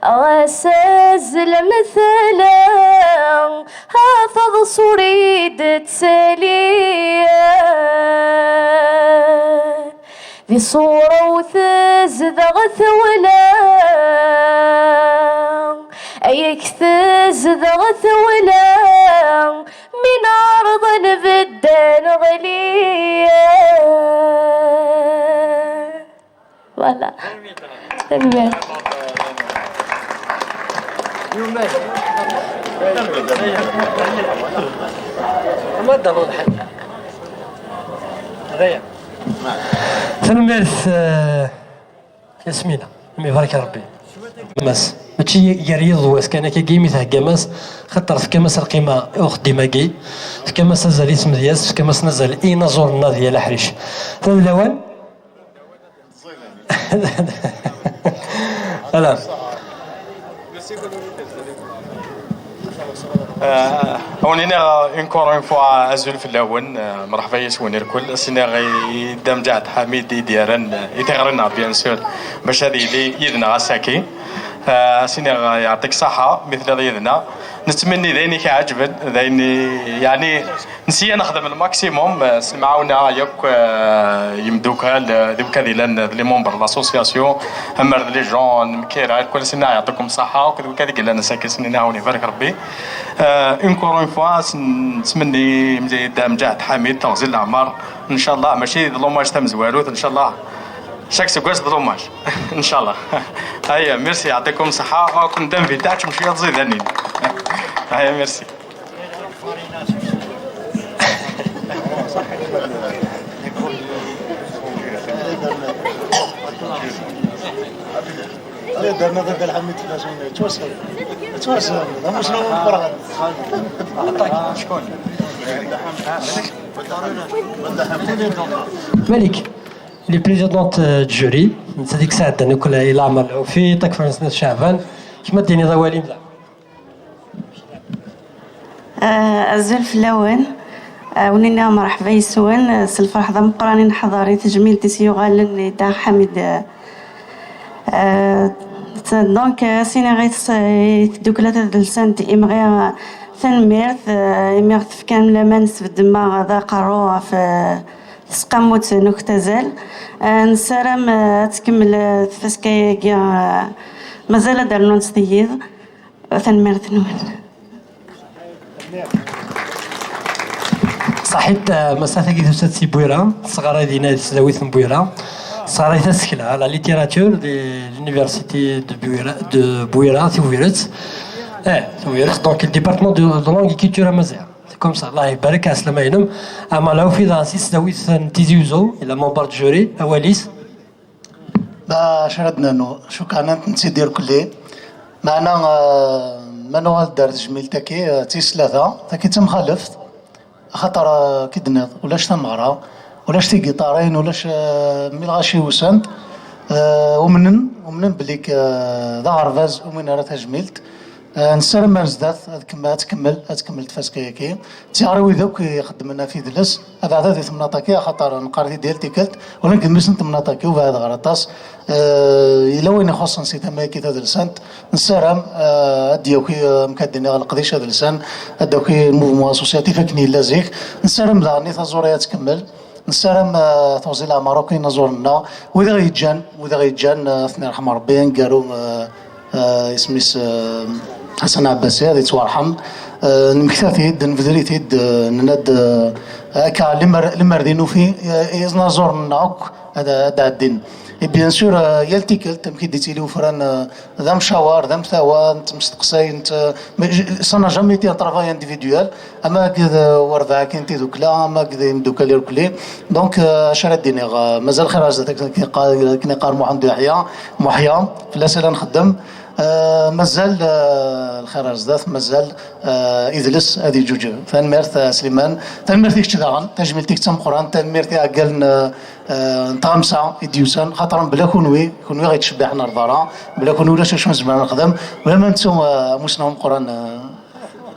غسازل مثلا حافظ صريد تساليا ذي صورة وثزذ غثولا أيك ثزذ غثولا من عرض البدان غليا ولا تنمية تنمية ياسمينة يبارك ربي ماس ماشي يريض واس كان كيمي تاع كاماس خاطر في كاماس القيمه اخدمه كي في كاماس نزل اسم دياس في كاماس نزل اين زورنا ديال الحريش فاللوان فوالا هونينا encore une fois أزول في اللون مرحبا يسوني الكل سينا غي دام جات حميد ديارن يتغرنا بيان سور باش هذه اللي يدنا غساكي سينا يعطيك صحة مثل هذا يدنا نتمنى ذيني كعجبن ذيني يعني نسيا نخدم الماكسيموم سمعونا ياك يمدوكا ذوك هذه لي مونبر لاسوسياسيون همر لي جون مكيرا كل سنه يعطيكم الصحه وكذا كذا قال لنا ساكن سنين هاوني بارك ربي اونكور اون فوا نتمنى مجاهد حميد تغزيل العمر ان شاء الله ماشي ظلوماج تم زوالوت ان شاء الله شاك سكواس ظلوماج ان شاء الله هيا ميرسي يعطيكم الصحه كنت دم في تاعكم شويه تزيد هني هيا ميرسي درنا ضد العميد فلاشون توصل هم شنو فرغ شكون ملك اللي بريزيدونت جوري هذيك الساعه انا كلها الى عمر العوفي يعطيك فرنسا شعبان كيما ديني ضوالي ملا أزل في اللون ونينا مرحبا يسوان سلفرح ضم قرانين حضاري تجميل تيسيو غالن دا حميد دونك سينا غيت دوكلات دلسان تي إمغي ثنميرث إمغي في كامل مانس في الدماغ ذا قروع في سقاموت نختزل نسارم تكمل فاسكايا مازال دارنا نستيض ثنميرث نوال صاحب مسافة كي تسات سي بويرا صغار دينا تسداويت بويرا صغار تسكلا على ليتيراتور دي لونيفرسيتي دو بويرا تيويرت تيويرت دونك الديبارتمون دو لونغ كولتور مازال كوم سا الله يبارك السلامة ينم اما لو في دانسي تسداويت تيزيوزو الى مونبار جوري اواليس شردنا انه شو كانت نسيدير كلي معنا منوال دار جميل تاكي تيس ثلاثة تاكي تمخالفت خاطر كي دنيض ولاش تمغرا ولاش تي قيطارين ولاش ميلغاشي وسنت ومنن بليك ذا عرفاز ومن راه تجميلت نسالم ما نزداد تكمل تفاسكيكي تيعروي ذوك يخدمنا في دلس هذا عدد ثمناطاكي خاطر نقارتي ديالتي كلت ولكن مش ثمناطاكي وبهذا غرطاس إلا وين خاصة نسيت ما كي تدرسنت نسالم اديوكي مكدني على القضيش هذا اللسان ادوكي الموفمون اسوسياتيف كني لازيك نسالم ذا ني تزوريا تكمل نسلم توزيل ماروكي نزورنا وإذا غيتجان اثنين رحم ربي قالوا اسميس حسن عباسي هذا يتوارحم نمكثر تيد نفذري تيد نند كا لمر دينو في نزورنا هذا الدين بيان سور يلتيكل تمكي ديتي لي وفران ذا مشاور ذا مثاوى انت مستقصي انت سنا جامي تي طرافاي انديفيدوال اما كذا وردا كنتي دوكلا اما كذا مدوكا لي ركلي دونك شرا ديني مازال خير كني قال محيا في الاسئله نخدم مازال الخير زدات مازال إذلس هذه جوج تنمرت سليمان تنمرت كتداغن تجملتك تم قران تنمرت عقل نتغمسا إديوسان خاطر بلا كونوي غيتشبعنا الضرا بلا كونوي لاش واش مزبان نخدم بلا ما نتو مسناهم قران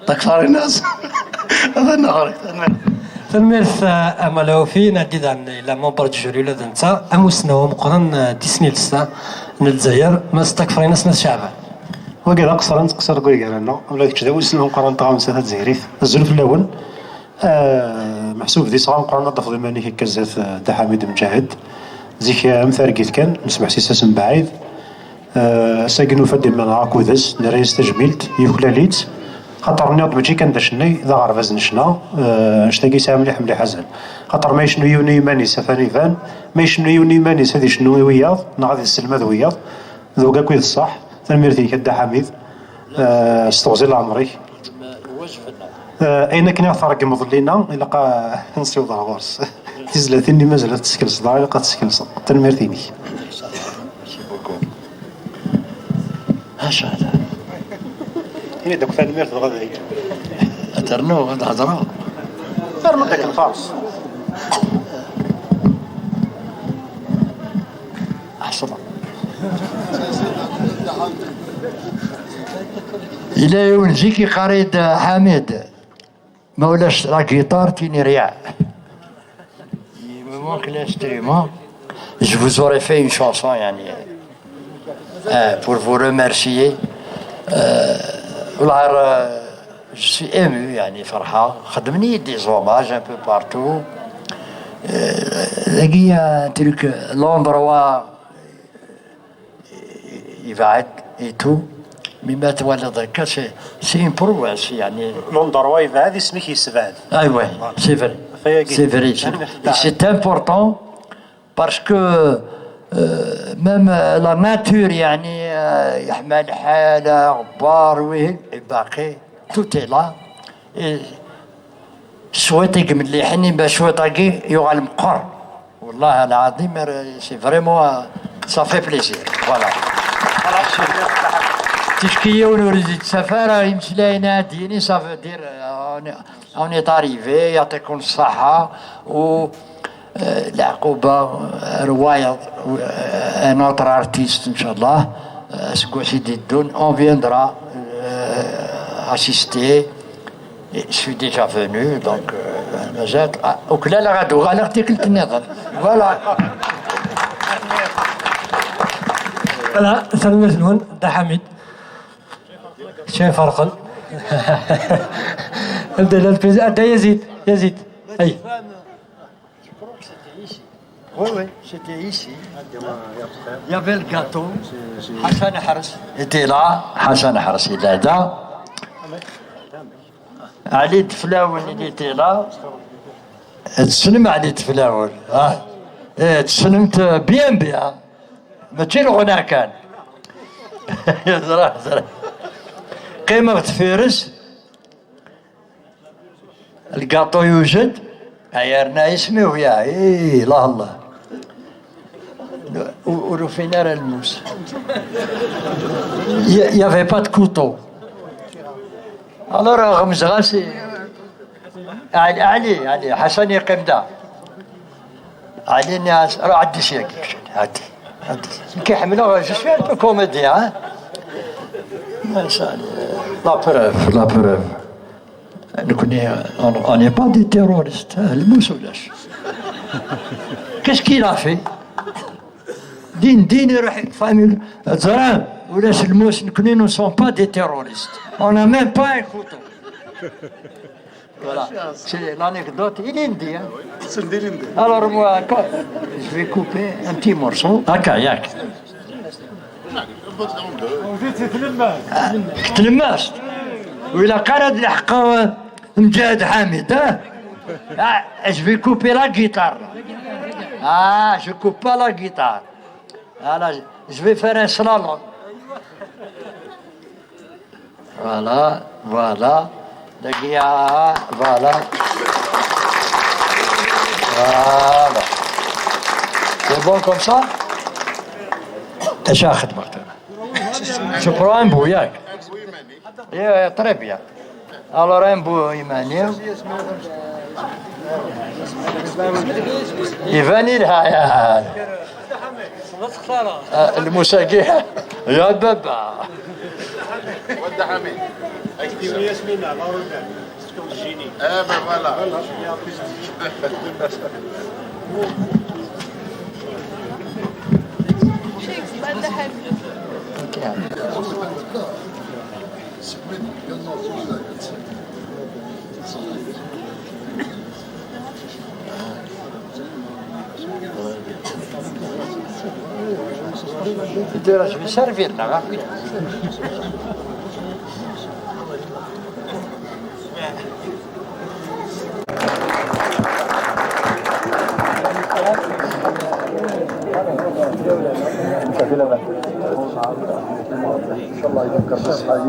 تكفار الناس هذا نهارك تنمرت أملو في نادي دان إلى مبرد جوري ولا دنتا أموسناهم قران ديسني لسا الجزائر ما استكفرين ناس الشعب وقال اقصر انت قصر قوي قال لنا ولا كذا وسنهم قران طعام سنه زهريف الزلف الاول محسوب ذي صغار قران نظف ضماني هيك كزات تاع حميد مجاهد زيك مثارقيت كان نسمع سيساس من بعيد ساكنو فدي من راكودس نريس تجميلت يوكلاليت خاطر نيض ماشي كان داشني ذا غرفاز نشنا اشتاقي ساعه مليح مليح حزن خاطر ما يشنو يوني ماني سفاني فان ما يشنو يوني ماني هذه شنو وياض نغادي السلمه وياض ذوقا كويس الصح تنميرتي كدا حميد استوزيل عمري اين كنا فرق مظلينا الا قا نسيو ذا غورس تزلاتني مازال تسكن صداع قا تسكن صداع تنميرتيني اش هذا هي دوك تنميرت غدا هي اترنو غدا هضره ترمى داك الفارس احسن إلى ونجيكي قريد حميد ما ولاش لا جيتار تيني رياع ممكن l'instrument je vous aurais fait une chanson يعني pour vous remercier والله je suis ému يعني فرحة خدمني دي زوماج un peu partout لقي un truc l'endroit il va être et tout مما تولد هكا سي ان بروفانس يعني لوندروا يبعد اسمك يسبعد ايوا سي فري سي امبورطون باسكو ميم لا ناتور يعني يحمل حاله غبار وين باقي توتي لا شويتك مليحني باش شويتك يغال مقر والله العظيم سي فريمون سا في بليزير فوالا تشكيه ونريد السفارة يمسلاينا ديني صافي دير اون ايت اريفي يعطيكم الصحة و العقوبة رواية ان اوتر ارتيست ان شاء الله سكو سيدي الدون اون فيندرا اسيستي سوي ديجا فينو دونك مازال وكلا لا غادو غالغتي كلت النظر فوالا لا سلمت نون دا حميد شايف فرقا ابدا يزيد اي Oui, c'était ici. Il y avait le gâteau. Hassan Haras était là. Hassan Haras était là. Ali Tflaoun il était là. تسلم علي تفلاول تسلمت بيان بيان ماشي الغنى كان زرا قيمة تفيرس القاطو يوجد عيارنا اسمه يا ايه لا الله ورفينا الموس il y avait pas de couteau alors غمز غاسي علي حسن يقيم دا علي الناس راه عدي شي عدي كيحملوا جو سوي ان كوميدي ها ما شاء الله لا بروف نكوني on n'est pas des terroristes الموس ولاش qu'est-ce qu'il a fait دين يروح فامي زران ولاش الموس نكوني نو سون با دي terroristes on n'a même pas un couteau Voilà. C'est l'anecdote, il est indien. Alors moi, je vais couper un petit morceau. هكا ياك. تلمست. وإلا قرد لحقه مجاهد حامد je vais couper la guitare. Je coupe pas la guitare. Voilà, je vais faire un slalom. Voilà. Voilà. Voilà. C'est bon comme ça? ايش اخذ مقتنا؟ شكرا un bout ياك. Très bien. Alors un bout يمانيو. يفاني لها يا المساقية يا بابا. ود حميد. اكتب ياسمين على ربع. تكون الجيني. فوالا. Je vais servir là. ان شاء الله يذكر بس حاجه